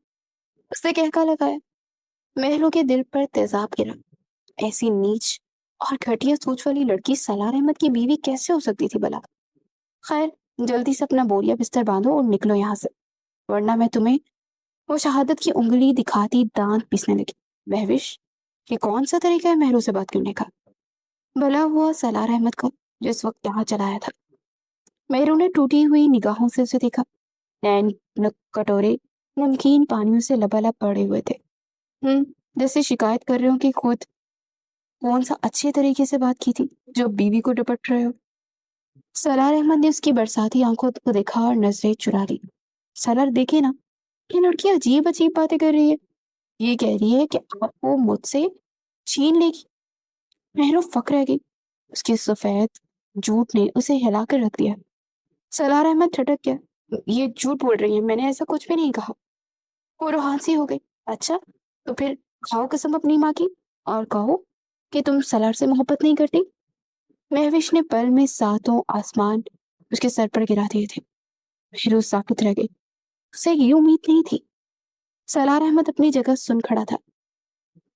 उसने कहका लगाया। मेहरू के दिल पर तेजाब गिरा। ऐसी नीच और घटिया सोच वाली लड़की सलार अहमद की बीवी कैसे हो सकती थी भला? खैर, जल्दी से अपना बोरिया बिस्तर बांधो और निकलो यहाँ से, वरना मैं तुम्हें। वो शहादत की उंगली दिखाती दांत पीसने लगी। महविश, ये कौन सा तरीका है मेहरू से बात करने का? भला हुआ सलार अहमद का जो इस वक्त यहाँ चलाया था। मेहरू ने टूटी हुई निगाहों से उसे देखा। नैन कटोरे नमकीन पानियों से लबालब पड़े हुए थे। जैसे शिकायत कर रहे हो कि खुद कौन सा अच्छे तरीके से बात की थी जो बीवी को डपट रहे हो? सलार अहमद ने उसकी बरसाती आंखों को देखा और नजरें चुरा ली। सलार, देखे ना, ये लड़की अजीब अजीब बातें कर रही है। ये कह रही है कि आपको मुझसे छीन लेगी। महरू फक रह गई। उसके सफेद झूठ ने उसे हिलाकर रख दिया। सलार अहमद ठटक गया। ये झूठ बोल रही है, मैंने ऐसा कुछ भी नहीं कहा। वो रूहानसी हो गई। अच्छा, तो फिर खाओ कसम अपनी माँ की और कहो कि तुम सलार से मोहब्बत नहीं करती। महविश ने पल में सातों आसमान उसके सर पर गिरा दिए थे। फिरोज साकित रह गई। उसे ये उम्मीद नहीं थी। सलार अहमद अपनी जगह सुन खड़ा था।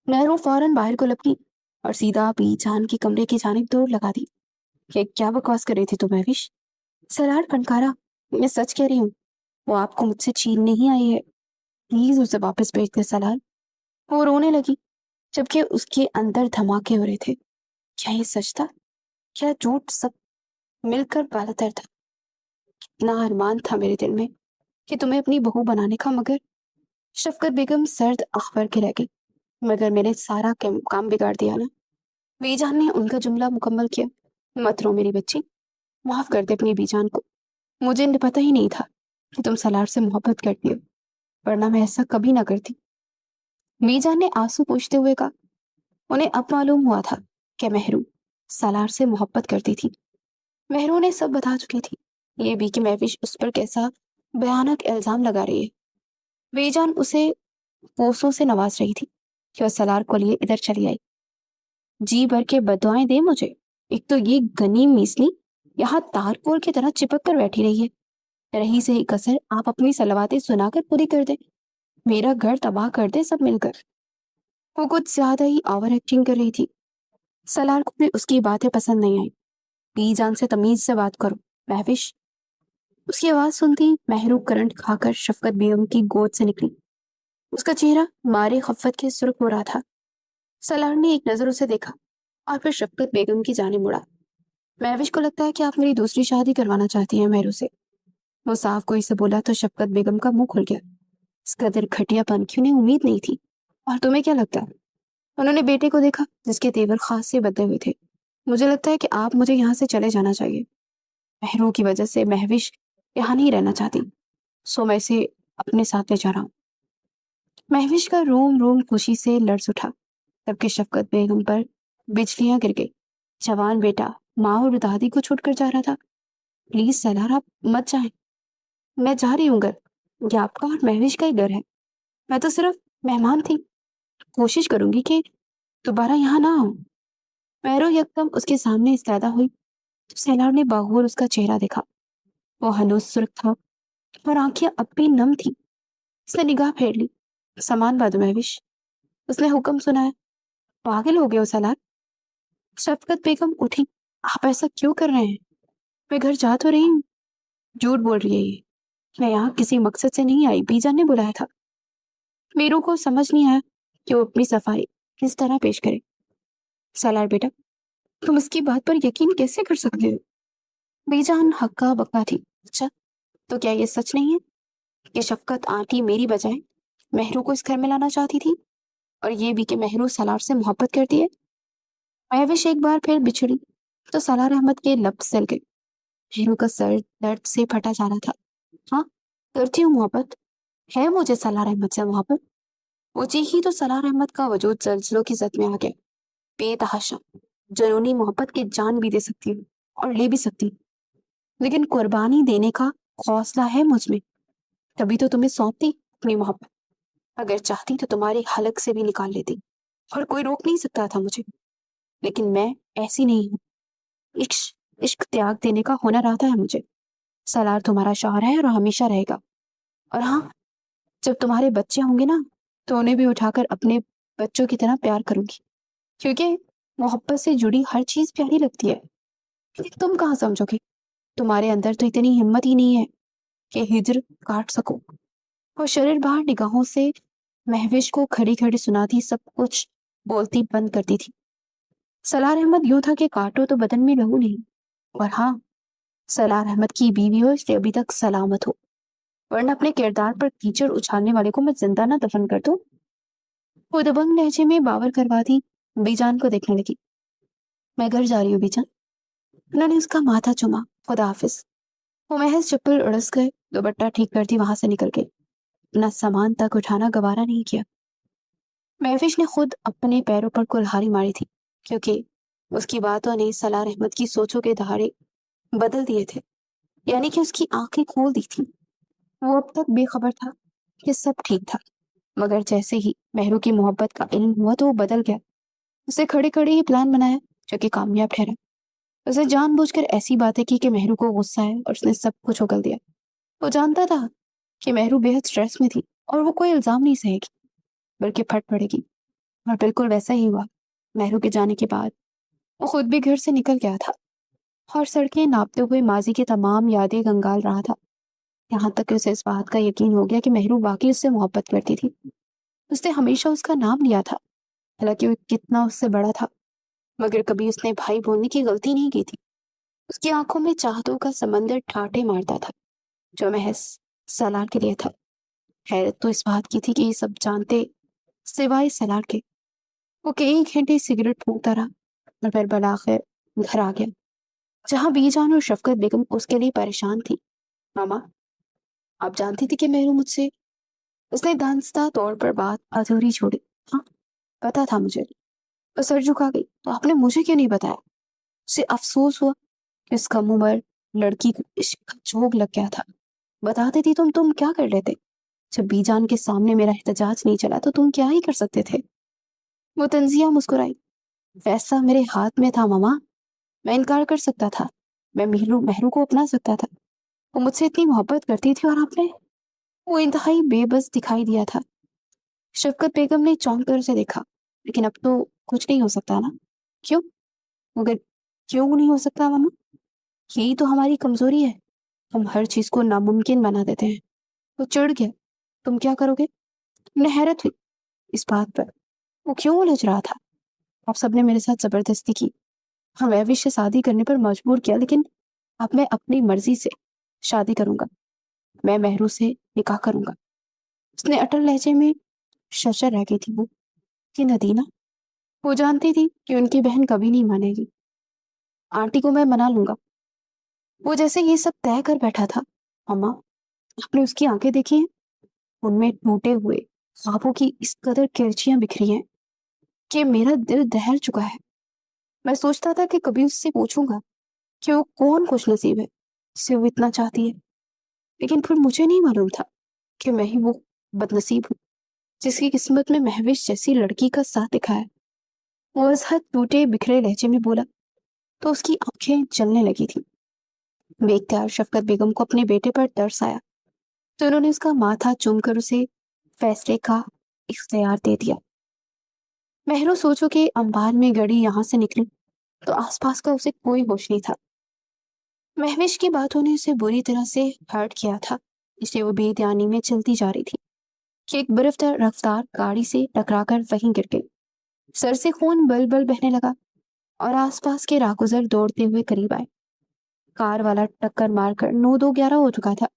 महरू फौरन बाहर को लपकी और सीधा पीछान के कमरे की जानिब दौड़ लगा दी। ये क्या बकवास कर रही थी तुम महविश? सलार फनकारा। मैं सच कह रही हूँ, वो आपको मुझसे छीनने ही आई है। प्लीज उसे वापस भेज दे सलार। वो रोने लगी जबकि उसके अंदर धमाके हो रहे थे। क्या ये सच था? क्या झूठ? सब मिलकर बालातर था। इतना अरमान था मेरे दिल में कि तुम्हें अपनी बहू बनाने का, मगर शफकत बेगम सर्द आंख भर के रह गई। मगर मैंने सारा काम बिगाड़ दिया ना। बीजान ने उनका जुमला मुकम्मल किया। मत रो मेरी बच्ची, माफ कर दे अपनी बीजान को। मुझे पता ही नहीं था कि तुम सलार से मोहब्बत करती हो, वरना मैं ऐसा कभी ना करती। बीजान ने आंसू पोंछते हुए कहा। उन्हें अब मालूम हुआ था कि महरू सलार से मोहब्बत करती थी। महरू ने सब बता चुकी थी। ये भी कि महविश उस पर कैसा भयानक इल्जाम लगा रही है। बेजान उसे पोसों से नवाज रही थी कि वह सलार को लिए इधर चली आई। जी भर के बदुआएं दे मुझे। एक तो ये गनी मीसली यहाँ तारकोल की तरह चिपक कर बैठी रही है। रही सही कसर आप अपनी सलवातें सुनाकर पूरी कर दे, मेरा घर तबाह कर दे सब मिलकर। वो कुछ ज्यादा ही ओवर एक्टिंग कर रही थी। सलार को भी उसकी बातें पसंद नहीं आई। बीजान से तमीज से बात करो महविश। उसकी आवाज सुनती महरू करंट खाकर शफकत बेगम की गोद से निकली। उसका चेहरा मारे खफत के सुर्ख हो रहा था। सलार ने एक नजर उसे देखा और फिर शफकत बेगम की जाने मुड़ा। महविश को लगता है कि आप मेरी दूसरी शादी करवाना चाहती हैं महरू से। वो साफ कोई से बोला तो शफकत बेगम का मुंह खुल गया। इस कदर घटियापन की उन्हें उम्मीद नहीं थी। और तुम्हें क्या लगता है? उन्होंने बेटे को देखा जिसके तेवर खास से बदले हुए थे। मुझे लगता है कि आप मुझे यहाँ से चले जाना चाहिए। महरू की वजह से महविश यहाँ नहीं रहना चाहती, सो मैं इसे अपने साथ ले जा रहा हूँ। महविश का रोम रोम खुशी से लर्ज उठा। तबकि शफकत बेगम पर बिजलियां गिर गई। जवान बेटा माँ और दादी को छोड़कर जा रहा था। प्लीज सलार, आप मत जाएं। मैं जा रही हूँ घर। ये आपका और महविश का ही घर है। मैं तो सिर्फ मेहमान थी। कोशिश करूंगी कि दोबारा यहाँ ना आऊं। मैरो यकदम उसके सामने इस्तेदा हुई तो सैलार ने बागौर उसका चेहरा देखा। वो हनूस सुर्ख था और आंखें अब भी नम थी। उसने निगाह फेर ली। सामान बांधो महविश, उसने हुक्म सुनाया। पागल हो गए हो सलार? शफकत बेगम उठी। आप ऐसा क्यों कर रहे हैं? मैं घर जा तो रही हूँ। झूठ बोल रही है ये। मैं यहाँ किसी मकसद से नहीं आई, बीजान ने बुलाया था। मीरू को समझ नहीं आया कि वो अपनी सफाई किस तरह पेश करे। सलार बेटा, तुम उसकी बात पर यकीन कैसे कर सकते हो? बीजान हक्का बक्का थी। अच्छा, तो क्या ये सच नहीं है कि शफकत आंटी मेरी बजाय महरू को इस घर में लाना चाहती थी, और ये भी कि महरू सलार से मोहब्बत करती है? महविश एक बार फिर बिछड़ी तो सलार अहमद के लब सिल गए। महरू का सर दर्द से फटा जा रहा था। हाँ, करती हूँ मोहब्बत। है मुझे सलार अहमद से मोहब्बत। वो चीखी तो सलार अहमद का वजूद जल्जलों की जद में आ गया। बेतहाशा जनूनी मोहब्बत की जान भी दे सकती हूँ और ले भी सकती हूँ, लेकिन कुर्बानी देने का हौसला है मुझ में। तभी तो तुम्हें सौंपती अपनी मोहब्बत। अगर चाहती तो तुम्हारे हलक से भी निकाल लेती और कोई रोक नहीं सकता था मुझे। लेकिन मैं ऐसी नहीं हूँ। इश्क इश्क त्याग देने का हुनर आता है मुझे। सलार तुम्हारा शौहर है और हमेशा रहेगा। और हाँ, जब तुम्हारे बच्चे होंगे ना, तो उन्हें भी उठाकर अपने बच्चों की तरह प्यार करूंगी, क्योंकि मोहब्बत से जुड़ी हर चीज प्यारी लगती है। लेकिन तुम कहाँ समझोगे? तुम्हारे अंदर तो इतनी हिम्मत ही नहीं है कि हिज्र काट सको। वो शरीर बाहर निगाहों से महविश को खड़ी खड़ी सुनाती सब कुछ बोलती बंद करती थी। सलार अहमद यूं था कि काटो तो बदन में लहू नहीं। और हाँ, सलार अहमद की बीवी हो इसलिए अभी तक सलामत हो, वरना अपने किरदार पर कीचड़ उछालने वाले को मैं जिंदा ना दफन कर दूं। वो दबंग लहजे में बावर करवा दी। बी जान को देखने लगी। मैं घर जा रही हूँ बी जान। उन्होंने उसका माथा चुमा। खुदा हाफिज। वो महज चप्पल उड़स गए, दुपट्टा ठीक करती वहां से निकल गई। अपना सामान तक उठाना गवारा नहीं किया। महविश ने खुद अपने पैरों पर कुल्हाड़ी मारी थी, क्योंकि उसकी बातों ने सलार अहमद की सोचों के दहाड़े बदल दिए थे, यानी कि उसकी आंखें खोल दी थी। वो अब तक बेखबर था कि सब ठीक था, मगर जैसे ही मेहरू की मोहब्बत का इल्म हुआ तो वो बदल गया। उसे खड़े खड़े ही प्लान बनाया, जो कि कामयाब ठहरा। उसे जानबूझकर ऐसी बातें की कि मेहरू को गुस्सा है और उसने सब कुछ उगल दिया। वो जानता था कि मेहरू बेहद स्ट्रेस में थी और वो कोई इल्जाम नहीं सहेगी, बल्कि फट पड़ेगी। और बिल्कुल वैसा ही हुआ। मेहरू के जाने के बाद वो खुद भी घर से निकल गया था और सड़कें नापते हुए माजी की तमाम यादें कंगाल रहा था। यहाँ तक कि उसे इस बात का यकीन हो गया कि मेहरू वाकई उससे मोहब्बत करती थी। उसने हमेशा उसका नाम लिया था, हालांकि वो कितना उससे बड़ा था, मगर कभी उसने भाई बोलने की गलती नहीं की थी। उसकी आंखों में चाहतों का समंदर ठाटे मारता था, जो महज सलार के लिए था। हैरत तो इस बात की थी कि ये सब जानते सिवाय सलार के। वो कई घंटे सिगरेट फूकता रहा और फिर बलाखिर घर आ गया, जहाँ बीजान और शफकत बेगम उसके लिए परेशान थी। मामा, आप जानती थी कि मेहरू मुझसे? उसने दांस्ता तौर पर बात अधूरी छोड़ी। हाँ, पता था मुझे। वो सर झुका गई। तो आपने मुझे क्यों नहीं बताया? उसे अफसोस हुआ कि उस कम उम्र लड़की को इश्क का जोग लग गया था। बता देती तुम क्या कर लेते? जब बीजान के सामने मेरा एहतजाज नहीं चला तो तुम क्या ही कर सकते थे? वो तंजिया मुस्कुराई। फैसला मेरे हाथ में था मामा। मैं इनकार कर सकता था। मैं मेहरू मेहरू को अपना सकता था। वो मुझसे इतनी मोहब्बत करती थी और आपने? वो इंतहाई बेबस दिखाई दिया था। शफकत बेगम ने चौंक कर उसे देखा। लेकिन अब तो कुछ नहीं हो सकता ना? क्यों? मगर क्यों नहीं हो सकता मामा? यही तो हमारी कमजोरी है। हम हर चीज को नामुमकिन बना देते हैं। वो चिढ़ गया। तुम क्या करोगे? उन्हें हैरत हुई इस बात पर। वो क्यों उलझ रहा था? आप सबने मेरे साथ जबरदस्ती की। हाँ, वैविश से शादी करने पर मजबूर किया, लेकिन अब मैं अपनी मर्जी से शादी करूंगा। मैं मेहरू से निकाह करूंगा। उसने अटल लहजे में शशर रह गई थी वो कि नदीना। वो जानती थी कि उनकी बहन कभी नहीं मानेगी। आंटी को मैं मना लूंगा। वो जैसे ये सब तय कर बैठा था। अम्मा, आपने उसकी आंखें देखी हैं? उनमें टूटे हुए ख्वाबों की इस कदर किरचियां बिखरी हैं कि मेरा दिल दहल चुका है। मैं सोचता था कि कभी उससे पूछूंगा कि वो कौन खुश नसीब है जिसे वो इतना चाहती है, लेकिन फिर मुझे नहीं मालूम था कि मैं ही वो बदनसीब हूँ जिसकी किस्मत में महविश जैसी लड़की का साथ दिखा है। वो इस हद टूटे बिखरे लहजे में बोला तो उसकी आंखें जलने लगी थी। बेख्तियार शफकत बेगम को अपने बेटे पर तरस आया, तो उन्होंने उसका माथा चूमकर उसे फैसले का इख्तियार दे दिया। मेहरू सोचो कि अंबार में गड़ी यहाँ से निकली तो आसपास का उसे कोई होश नहीं था। महविश की बातों ने उसे बुरी तरह से हर्ट किया था, इसलिए वो बेध्यानी में चलती जा रही थी कि एक बर्फ रफ्तार गाड़ी से टकराकर वहीं गिर गई। सर से खून बल बल बहने लगा और आसपास के राहगुजर दौड़ते हुए करीब आए। कार वाला टक्कर मारकर 9-2-11 हो चुका था,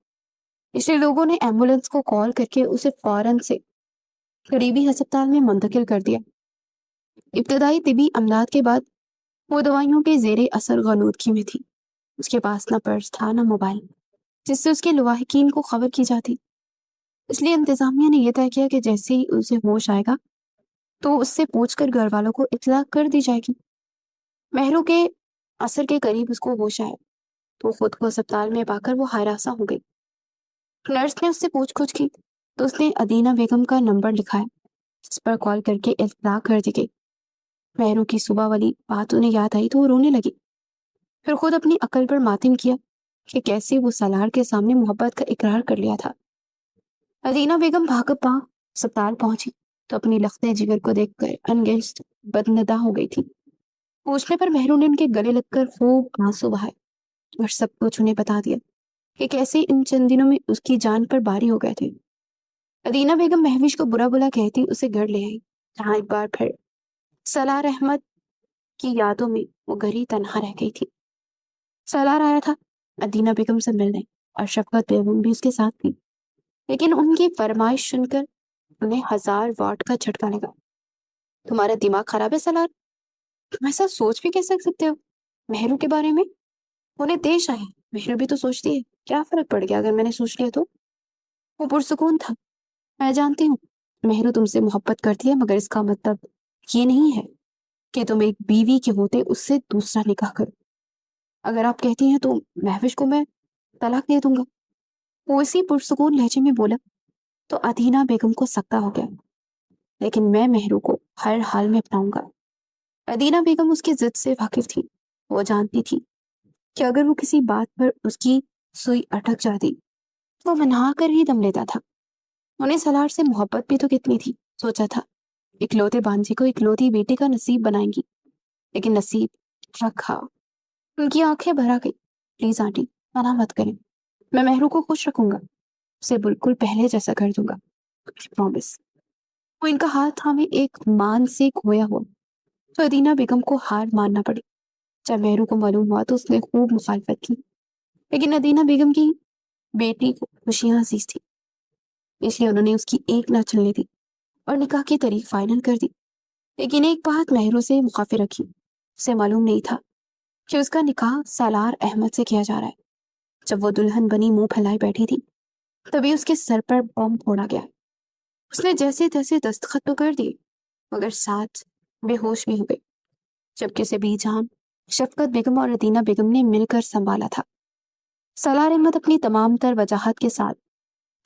इसलिए लोगों ने एम्बुलेंस को कॉल करके उसे फौरन से करीबी अस्पताल में मुंतकिल कर दिया। इब्तदाई तिबी अमदाद के बाद वो दवाइयों के जेरे असर गनूदगी में थी। उसके पास न पर्स था न मोबाइल जिससे उसके लवाहिकीन को खबर की जाती। इसलिए इंतजामिया ने यह तय किया कि जैसे ही उसे होश आएगा तो उससे पूछकर घर वालों को इत्तला कर दी जाएगी। मेहरू के असर के करीब उसको होश आया तो खुद को अस्पताल में पाकर वो हरासा हो गई। नर्स ने उससे पूछ-कुछ की तो उसने अदीना बेगम का नंबर लिखाया, जिस पर कॉल करके इत्तला कर दी गई। मेहरू की सुबह वाली बात उन्हें याद आई तो वो रोने लगी। फिर खुद अपनी अकल पर मातम किया कि कैसे वो सलार के सामने मोहब्बत का इकरार कर लिया था। अदीना बेगम भाग अस्पताल पहुंची तो अपनी लखते जिगर को देखकर अनगेस्ट बदनदा हो गई थी। पूछने पर मेहरू ने उनके गले लगकर खूब आंसू बहाए और सब कुछ उन्हें बता दिया कि कैसे इन चंद दिनों में उसकी जान पर बारी हो गए थे। अदीना बेगम महविश को बुरा बुला कहती उसे घर ले आई, जहाँ एक बार फिर सलार अहमद की यादों में वो घड़ी तनहा रह गई थी। सलार आया था अदीना बेगम से मिलने और शफकत बेगम भी उसके साथ थी, लेकिन उनकी फरमाइश सुनकर उन्हें 1000 वाट का झटका लगा। تمہارا دماغ خراب ہے سلار؟ تم ایسا سوچ بھی کیسے سکتے ہو مہرو کے بارے میں؟ انہیں دیش آئے، مہرو بھی تو سوچتی ہے، کیا فرق پڑ گیا اگر میں نے سوچ لیا تو؟ وہ پرسکون تھا۔ میں جانتی ہوں مہرو تم سے محبت کرتی ہے، مگر اس کا مطلب یہ نہیں ہے کہ تم ایک بیوی کے ہوتے اس سے دوسرا نکاح کرو۔ اگر آپ کہتی ہیں تو مہوش کو میں طلاق دے دوں گا۔ وہ اسی پرسکون لہجے میں بولا تو ادینہ بیگم کو سکتا ہو گیا۔ لیکن میں مہرو کو ہر حال میں اپناؤں گا۔ ادینہ بیگم اس کی ضد سے واقف تھی۔ وہ جانتی تھی کہ اگر وہ کسی بات پر اس کی سوئی اٹک جاتی تو وہ منہا کر ہی دم لیتا تھا۔ انہیں سلار سے محبت بھی تو کتنی تھی، سوچا تھا اکلوتے بانجی کو اکلوتی بیٹی کا نصیب بنائیں گی، لیکن نصیب رکھا۔ ان کی آنکھیں بھر آ گئی۔ پلیز آنٹی، منع مت کریں، میں مہرو کو خوش رکھوں گا، اسے بالکل پہلے جیسا کر دوں گا، پرومس۔ وہ ان کا ہاتھ تھامے ایک مان سے کھویا ہوا تو ادینہ بیگم کو ہار ماننا پڑی۔ جب مہرو کو معلوم ہوا تو اس نے خوب مخالفت کی، لیکن ادینہ بیگم کی بیٹی کو خوشیاں عزیز تھی، اس لیے انہوں نے اس کی ایک نہ چلنے دی اور نکاح کی تاریخ فائنل کر دی۔ لیکن ایک بات مہرو سے مخافی رکھی، اسے معلوم نہیں تھا کہ اس کا نکاح سالار احمد سے کیا جا رہا ہے۔ جب وہ دلہن بنی منہ پھیلائے بیٹھی تھی تبھی اس کے سر پر بم پھوڑا گیا۔ اس نے جیسے تیسے دستخط تو کر دیے، مگر ساتھ بے ہوش بھی ہو گئی، جبکہ اسے بی جان شفقت بیگم اور ادینہ بیگم نے مل کر سنبھالا تھا۔ سالار احمد اپنی تمام تر وجاہت کے ساتھ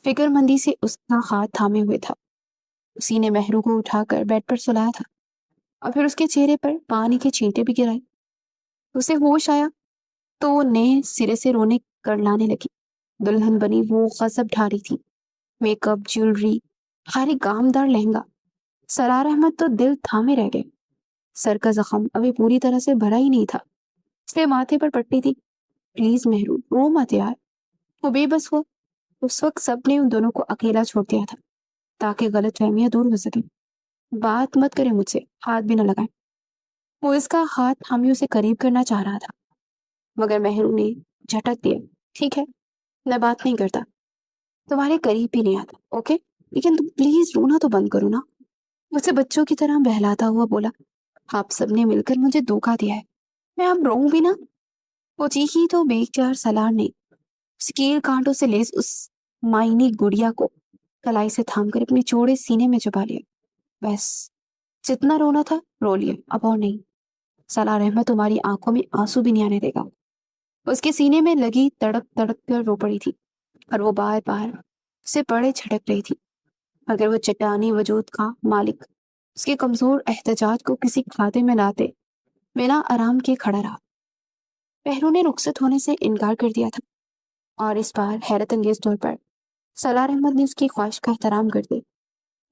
فکر مندی سے اس کا ہاتھ تھامے ہوئے تھا۔ اسی نے مہرو کو اٹھا کر بیڈ پر سلایا تھا اور پھر اس کے چہرے پر پانی کے چھینٹے بھی گرائے۔ اسے ہوش آیا تو وہ نئے سرے سے رونے کرلانے لگی۔ دلہن بنی وہ غضب ڈھا رہی تھی، میک اپ، جیولری، ہاری گامدار لہنگا۔ سرار احمد تو دل تھامے رہ گئے، سر کا زخم ابھی پوری طرح سے بھرا ہی نہیں تھا، اس لیے ماتھے پر پٹی تھی۔ پلیز مہرو، رو مت یار۔ وہ بے بس ہوا۔ اس وقت سب نے ان دونوں کو اکیلا چھوڑ دیا تھا تاکہ غلط فہمیاں دور ہو سکیں۔ بات مت کرے مجھ سے، ہاتھ بھی نہ لگائیں۔ وہ اس کا ہاتھ تھامے اسے قریب کرنا چاہ رہا تھا، مگر مہرو نے جھٹک دیا۔ ٹھیک ہے، میں بات نہیں کرتا، تمہارے قریب بھی نہیں آتا، اوکے؟ لیکن تم پلیز رونا تو بند کرو نا۔ اسے بچوں کی طرح بہلاتا ہوا بولا، آپ سب نے مل کر مجھے دھوکا دیا ہے، میں اب روؤں بھی نا؟ وہ چیخی تو بے چار سالار نے سکیل کانٹوں سے لیس اس مائنی گڑیا کو کلائی سے تھام کر اپنے چوڑے سینے میں چبا لیا۔ بس جتنا رونا تھا رو لیا، اب اور نہیں۔ سالار احمد تمہاری آنکھوں میں آنسو بھی نہیں آنے دے گا۔ اس کے سینے میں لگی تڑپ تڑپ کر رو پڑی تھی اور وہ بار بار اسے پڑے چھٹک رہی تھی، مگر وہ چٹانی وجود کا مالک اس کے کمزور احتجاج کو کسی کھاتے میں لاتے بنا آرام کے کھڑا رہا۔ مہرو نے رخصت ہونے سے انکار کر دیا تھا، اور اس بار حیرت انگیز طور پر سالار احمد نے اس کی خواہش کا احترام کرتے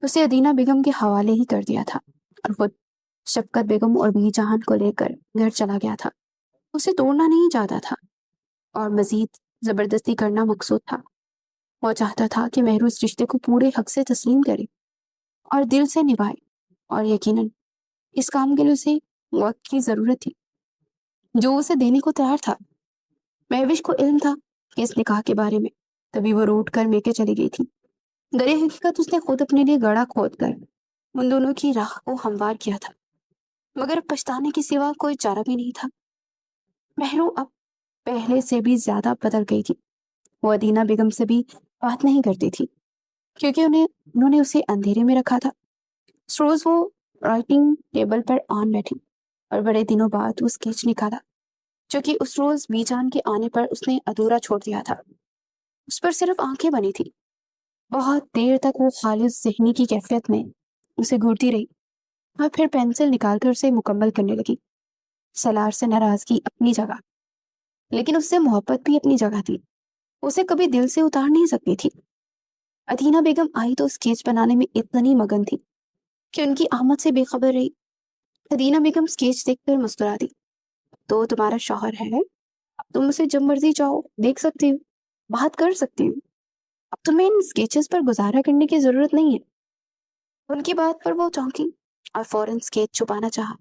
اسے ادینہ بیگم کے حوالے ہی کر دیا تھا اور خود شفقت بیگم اور بی جہان کو لے کر گھر چلا گیا تھا۔ اسے توڑنا نہیں چاہتا تھا اور مزید زبردستی کرنا مقصود تھا۔ وہ چاہتا تھا کہ مہرو اس رشتے کو پورے حق سے تسلیم کرے اور دل سے نبھائے، اور یقیناً اس کام کے لیے اسے وقت کی ضرورت تھی جو اسے دینے کو تیار تھا۔ مہوش کو علم تھا کہ اس نکاح کے بارے میں، تبھی وہ روٹ کر میکے چلی گئی تھی۔ در حقیقت اس نے خود اپنے لیے گڑھا کھود کر ان دونوں کی راہ کو ہموار کیا تھا، مگر پچھتانے کے سوا کوئی چارہ بھی نہیں تھا۔ مہرو اب پہلے سے بھی زیادہ بدل گئی تھی۔ وہ ادینہ بیگم سے بھی بات نہیں کرتی تھی کیونکہ انہوں نے اسے اندھیرے میں رکھا تھا۔ اس روز وہ رائٹنگ ٹیبل پر آن بیٹھی اور بڑے دنوں بعد وہ اسکیچ نکالا جو کہ اس روز بی جان کے آنے پر اس نے ادھورا چھوڑ دیا تھا۔ اس پر صرف آنکھیں بنی تھی۔ بہت دیر تک وہ خالص ذہنی کی کیفیت میں اسے گھورتی رہی اور پھر پینسل نکال کر اسے مکمل کرنے لگی۔ سالار سے ناراضگی اپنی جگہ، لیکن اس سے محبت بھی اپنی جگہ تھی، اسے کبھی دل سے اتار نہیں سکتی تھی۔ ادینہ بیگم آئی تو اسکیچ بنانے میں اتنی مگن تھی کہ ان کی آمد سے بے خبر رہی۔ ادینہ بیگم اسکیچ دیکھ کر مسکرا دی۔ تو تمہارا شوہر ہے، اب تم اسے جب مرضی چاہو دیکھ سکتی ہو، بات کر سکتی ہو، اب تمہیں ان اسکیچز پر گزارا کرنے کی ضرورت نہیں ہے۔ ان کی بات پر وہ چونکی اور فوراً اسکیچ چھپانا چاہا،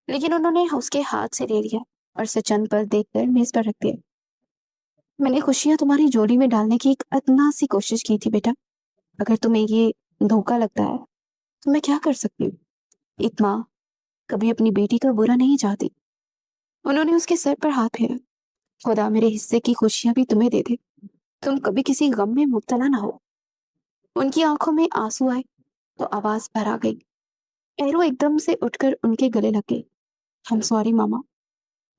لیکن انہوں نے اس کے ہاتھ سے لے لیا اور اسے چند پل دیکھ کر میز پر رکھ دیا۔ میں نے خوشیاں تمہاری جوڑی میں ڈالنے کی ایک ادنا سی کوشش کی تھی بیٹا، اگر تمہیں یہ دھوکا لگتا ہے تو میں کیا کر سکتی ہوں؟ एक माँ कभी अपनी बेटी का बुरा नहीं चाहती। उन्होंने उसके सर पर हाथ फेरा। खुदा मेरे हिस्से की खुशियां भी तुम्हें दे दे, तुम कभी किसी गम में मुब्तला ना हो। उनकी आंखों में आंसू आए तो आवाज भर आ गई। एरो एकदम से उठकर उनके गले लग गई। हम सॉरी मामा।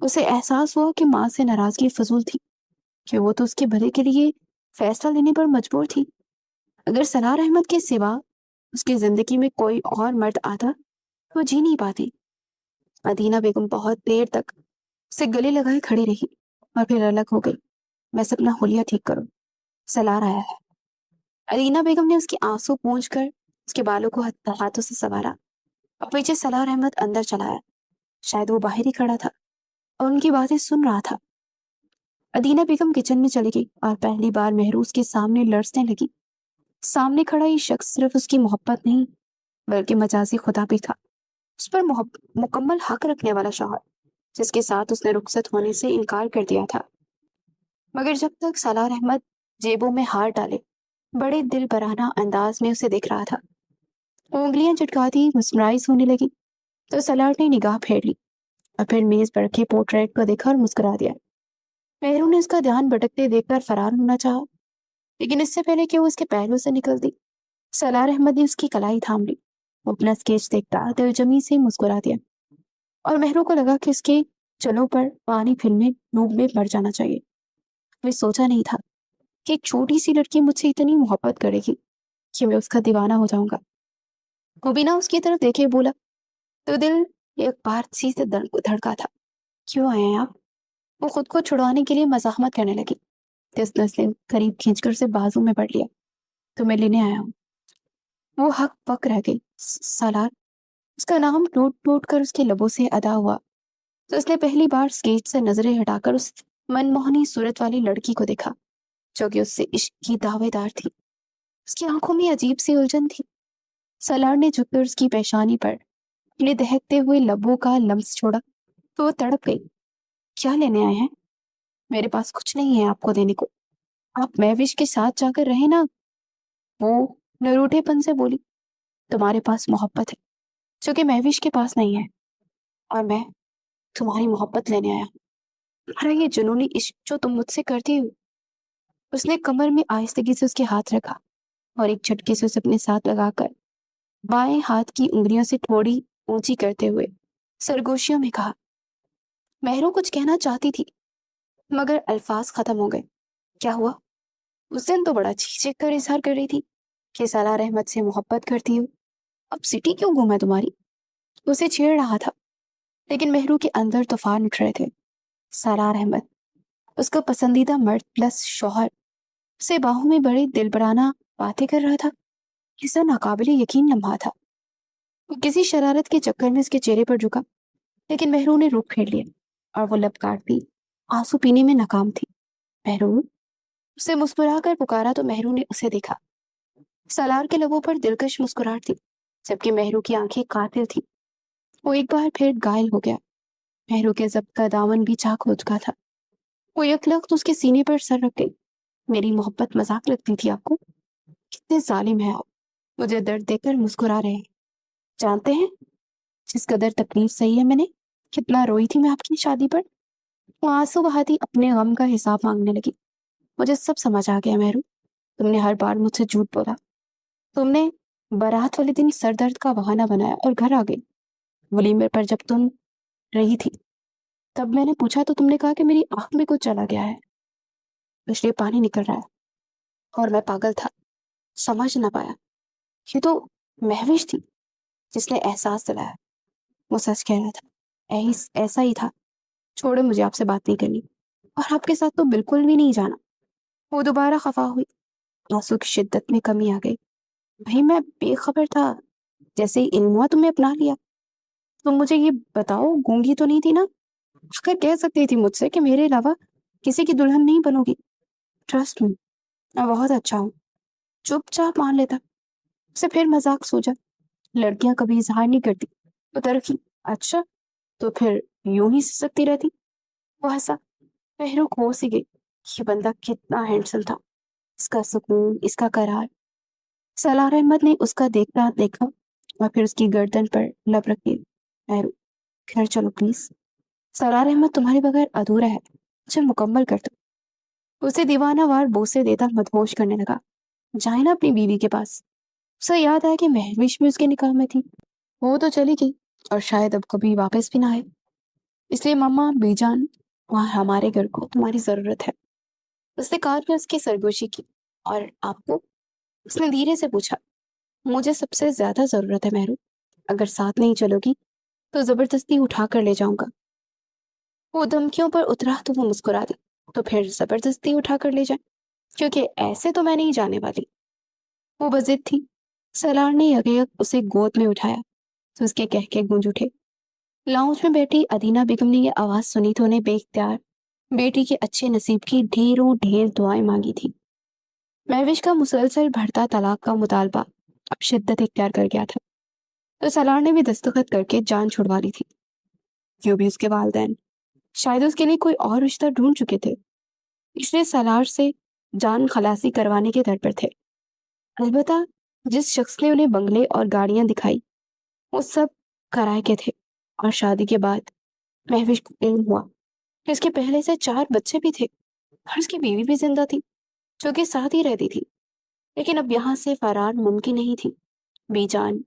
उसे एहसास हुआ कि माँ से नाराजगी फजूल थी, कि वो तो उसके भले के लिए फैसला लेने पर मजबूर थी। अगर सलार अहमद के सिवा उसकी जिंदगी में कोई और मर्द आता तो वो जी नहीं पाती। अदीना बेगम बहुत देर तक उसे गले लगाए खड़ी रही और फिर अलग हो गई। बस अपना हुलिया ठीक करो, सलार आया है। अदीना बेगम ने उसके आंसू पोंछ कर उसके बालों को हाथों से संवारा और पीछे सलार अहमद अंदर चला आया। शायद वो बाहर ही खड़ा था और उनकी बातें सुन रहा था। अदीना बेगम किचन में चली गई और पहली बार महरूज के सामने लड़ने लगी। सामने खड़ा ये शख्स सिर्फ उसकी मोहब्बत नहीं बल्कि मजाजी खुदा भी था। उस पर मुकम्मल हक रखने वाला शौहर, जिसके साथ उसने रुखसत होने से इनकार कर दिया था। मगर जब तक सलार अहमद जेबों में हाथ डाले बड़े दिल बराना अंदाज में उसे देख रहा था, उंगलियां चटकाती मुस्कुराइश होने लगी, तो सलार ने निगाह फेर ली और फिर मेज पर रखे पोर्ट्रेट को देखा और मुस्कुरा दिया। मेहरू ने उसका ध्यान भटकते देखकर फरार होना चाहा, लेकिन इससे पहले कि वो उसके पैरों से निकल दी, सलार अहमद ने उसकी कलाई थाम ली। वो अपना स्केच देखता दिलजमी से मुस्कुरा दिया और मेहरू को लगा कि उसके चलों पर पानी फिल्में डूब में मर जाना चाहिए। वे सोचा नहीं था कि एक छोटी सी लड़की मुझसे इतनी मोहब्बत करेगी कि मैं उसका दीवाना हो जाऊंगा। वो बिना उसकी तरफ देखे बोला तो दिल एक बार सी से धड़का था। क्यों आए हैं आप? वो खुद को छुड़वाने के लिए मजाहमत करने लगी, तो उसने करीब खींचकर उसे बाजू में पड़ लिया। तो मैं लेने आया हूँ। वो हक पक रह गई। सालार, उसका नाम टूट टूट कर उसके लबों से अदा हुआ, तो उसने पहली बार स्केच से नजरें हटाकर उस मनमोहनी सूरत वाली लड़की को देखा जो कि उससे इश्क की दावेदार थी। उसकी आंखों में अजीब सी उलझन थी। सलार ने झुककर उसकी पेशानी पर अपने दहकते हुए लबों का लम्स छोड़ा तो वो तड़प गई। क्या लेने आए हैं? मेरे पास कुछ नहीं है आपको देने को। आप महविश के साथ जाकर रहे ना। वो नरूठेपन से बोली। तुम्हारे पास मोहब्बत है जो कि महविश के पास नहीं है, और मैं तुम्हारी मोहब्बत लेने आया हूं। तुम्हारा ये जुनूनी इश्क जो तुम मुझसे करती हो। उसने कमर में आहिस्तगी से उसके हाथ रखा और एक झटके से उसे अपने साथ लगाकर बाएं हाथ की उंगलियों से थोड़ी ऊंची करते हुए सरगोशियों में कहा। महरू कुछ कहना चाहती थी मगर अल्फाज खत्म हो गए। क्या हुआ? उस दिन तो बड़ा झिझक कर इजहार कर रही थी कि सलार अहमद से मोहब्बत करती हो। अब सिटी क्यों घूमा तुम्हारी? उसे छेड़ रहा था, लेकिन महरू के अंदर तूफान उठ रहे थे। सलार अहमद, उसका पसंदीदा मर्द प्लस शौहर, उसे बाहों में बड़े दिलबराना बातें कर रहा था। ऐसा नाकाबिले यकीन लम्हा था। वो किसी शरारत के चक्कर में उसके चेहरे पर झुका, लेकिन महरू ने रुख फेर लिया और वो लब काटती आंसू पीने में नाकाम थी। महरू, उसे मुस्कुराकर पुकारा तो महरू ने उसे देखा। सलार के लबों पर दिलकश मुस्कुराहट थी, जबकि महरू की आंखें कातिल थी। वो एक बार फिर घायल हो गया। महरू के जब्त का दामन भी चाक हो चुका था। वो यकलख्त उसके सीने पर सर रख गई। मेरी मोहब्बत मजाक लगती थी आपको? कितने जालिम है आप। मुझे दर्द देकर मुस्कुरा रहे हैं। जानते हैं जिस कदर तकलीफ सही है मैंने, कितना रोई थी मैं आपकी शादी पर। वो आंसू बहाती अपने गम का हिसाब मांगने लगी। मुझे सब समझ आ गया महरू। तुमने हर बार मुझसे झूठ बोला। तुमने बारात वाले दिन सर दर्द का बहाना बनाया और घर आ गई। वलीमे पर जब तुम रही थी तब मैंने पूछा तो तुमने कहा कि मेरी आंख में कुछ चला गया है, इसलिए पानी निकल रहा है। और मैं पागल था, समझ ना पाया। ये तो महविश थी जिसने एहसास दिलाया। वो सच कह रहा था। ऐसा ही था। छोड़ो, मुझे आपसे बात नहीं करनी, और आपके साथ तो बिल्कुल भी नहीं जाना। वो दोबारा खफा हुई। आंसू की शिद्दत में कमी आ गई। भाई मैं बेखबर था। जैसे ही इल्म हुआ तुम्हें अपना लिया। तुम मुझे ये बताओ, गूंगी तो नहीं थी ना? आखिर कह सकती थी मुझसे कि मेरे अलावा किसी की दुल्हन नहीं बनोगी। ट्रस्ट मी, मैं बहुत अच्छा हूँ। चुपचाप मान लेता। उसे फिर मजाक सूझा। लड़कियां कभी इजहार नहीं करती तो तरकी। अच्छा, तो फिर यूं ही सिसकती रहती। वो हंसा। महरू खो सी गई। ये बंदा कितना हैंडसम था। इसका सुकून, इसका करार। सलार अहमद ने उसका देखता देखा اور پھر اس کی گردن پر لب رکھ دی۔ مہرو، گھر چلو پلیز، سرار احمد تمہارے بغیر ادھورا ہے، مجھے مکمل کر دو۔ اسے دیوانہ وار بوسے دیتا مدہوش کرنے لگا۔ جائے نا اپنی بیوی کے پاس۔ اسے یاد آیا کہ مہوش بھی اس کے نکاح میں تھی، وہ تو چلی گئی اور شاید اب کبھی واپس بھی نہ آئے، اس لیے ماما بی جان، وہاں ہمارے گھر کو تمہاری ضرورت ہے۔ اس نے کار میں اس کی سرگوشی کی۔ اور آپ کو؟ اس نے دھیرے سے پوچھا۔ مجھے سب سے زیادہ ضرورت ہے مہرو، اگر ساتھ نہیں چلو گی تو زبردستی اٹھا کر لے جاؤں گا۔ وہ دھمکیوں پر اترا تو وہ مسکرا دی۔ تو پھر زبردستی اٹھا کر لے جائیں، کیونکہ ایسے تو میں نہیں جانے والی۔ وہ بضد تھی۔ سالار نے یکیک اسے گود میں اٹھایا تو اس کے کہکے گونج اٹھے۔ لاؤنج میں بیٹھی ادینہ بیگم نے یہ آواز سنی تو انہیں بے اختیار بیٹی کے اچھے نصیب کی ڈھیروں ڈھیر دعائیں مانگی تھی۔ مہوش کا مسلسل بڑھتا طلاق کا مطالبہ اب شدت اختیار کر گیا تھا، تو سالار نے بھی دستخط کر کے جان چھڑوا لی تھی۔ کیوں بھی اس کے والدین شاید اس کے لیے کوئی اور رشتہ ڈھونڈ چکے تھے، اس لیے سالار سے جان خلاصی کروانے کے در پر تھے۔ البتہ جس شخص نے انہیں بنگلے اور گاڑیاں دکھائی وہ سب کرائے کے تھے، اور شادی کے بعد مہوش کو علم ہوا کہ اس کے پہلے سے 4 بچے بھی تھے اور اس کی بیوی بھی زندہ تھی جو کہ ساتھ ہی رہتی تھی، لیکن اب یہاں سے فرار ممکن نہیں تھی۔ بی جان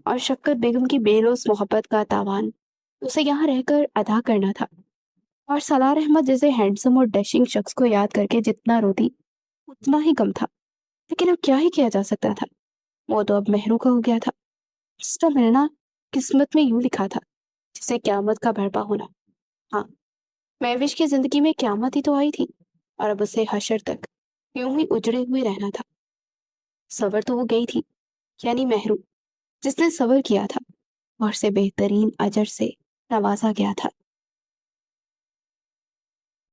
اور شفقت بیگم کی بے لوث محبت کا تاوان اسے یہاں رہ کر ادا کرنا تھا، اور سالار احمد جیسے ہینڈسم اور ڈیشنگ شخص کو یاد کر کے جتنا روتی اتنا ہی کم تھا۔ لیکن اب کیا ہی کیا جا سکتا تھا، وہ تو اب مہرو کا ہو گیا تھا، اس کا ملنا قسمت میں یوں لکھا تھا جسے قیامت کا بھرپا ہونا۔ ہاں، مہوش کی زندگی میں قیامت ہی تو آئی تھی، اور اب اسے حشر تک یوں ہی اجڑے ہوئے رہنا تھا۔ صبر تو وہ گئی تھی، یعنی مہرو، جس نے صبر کیا تھا اور سے بہترین اجر سے نوازا گیا تھا۔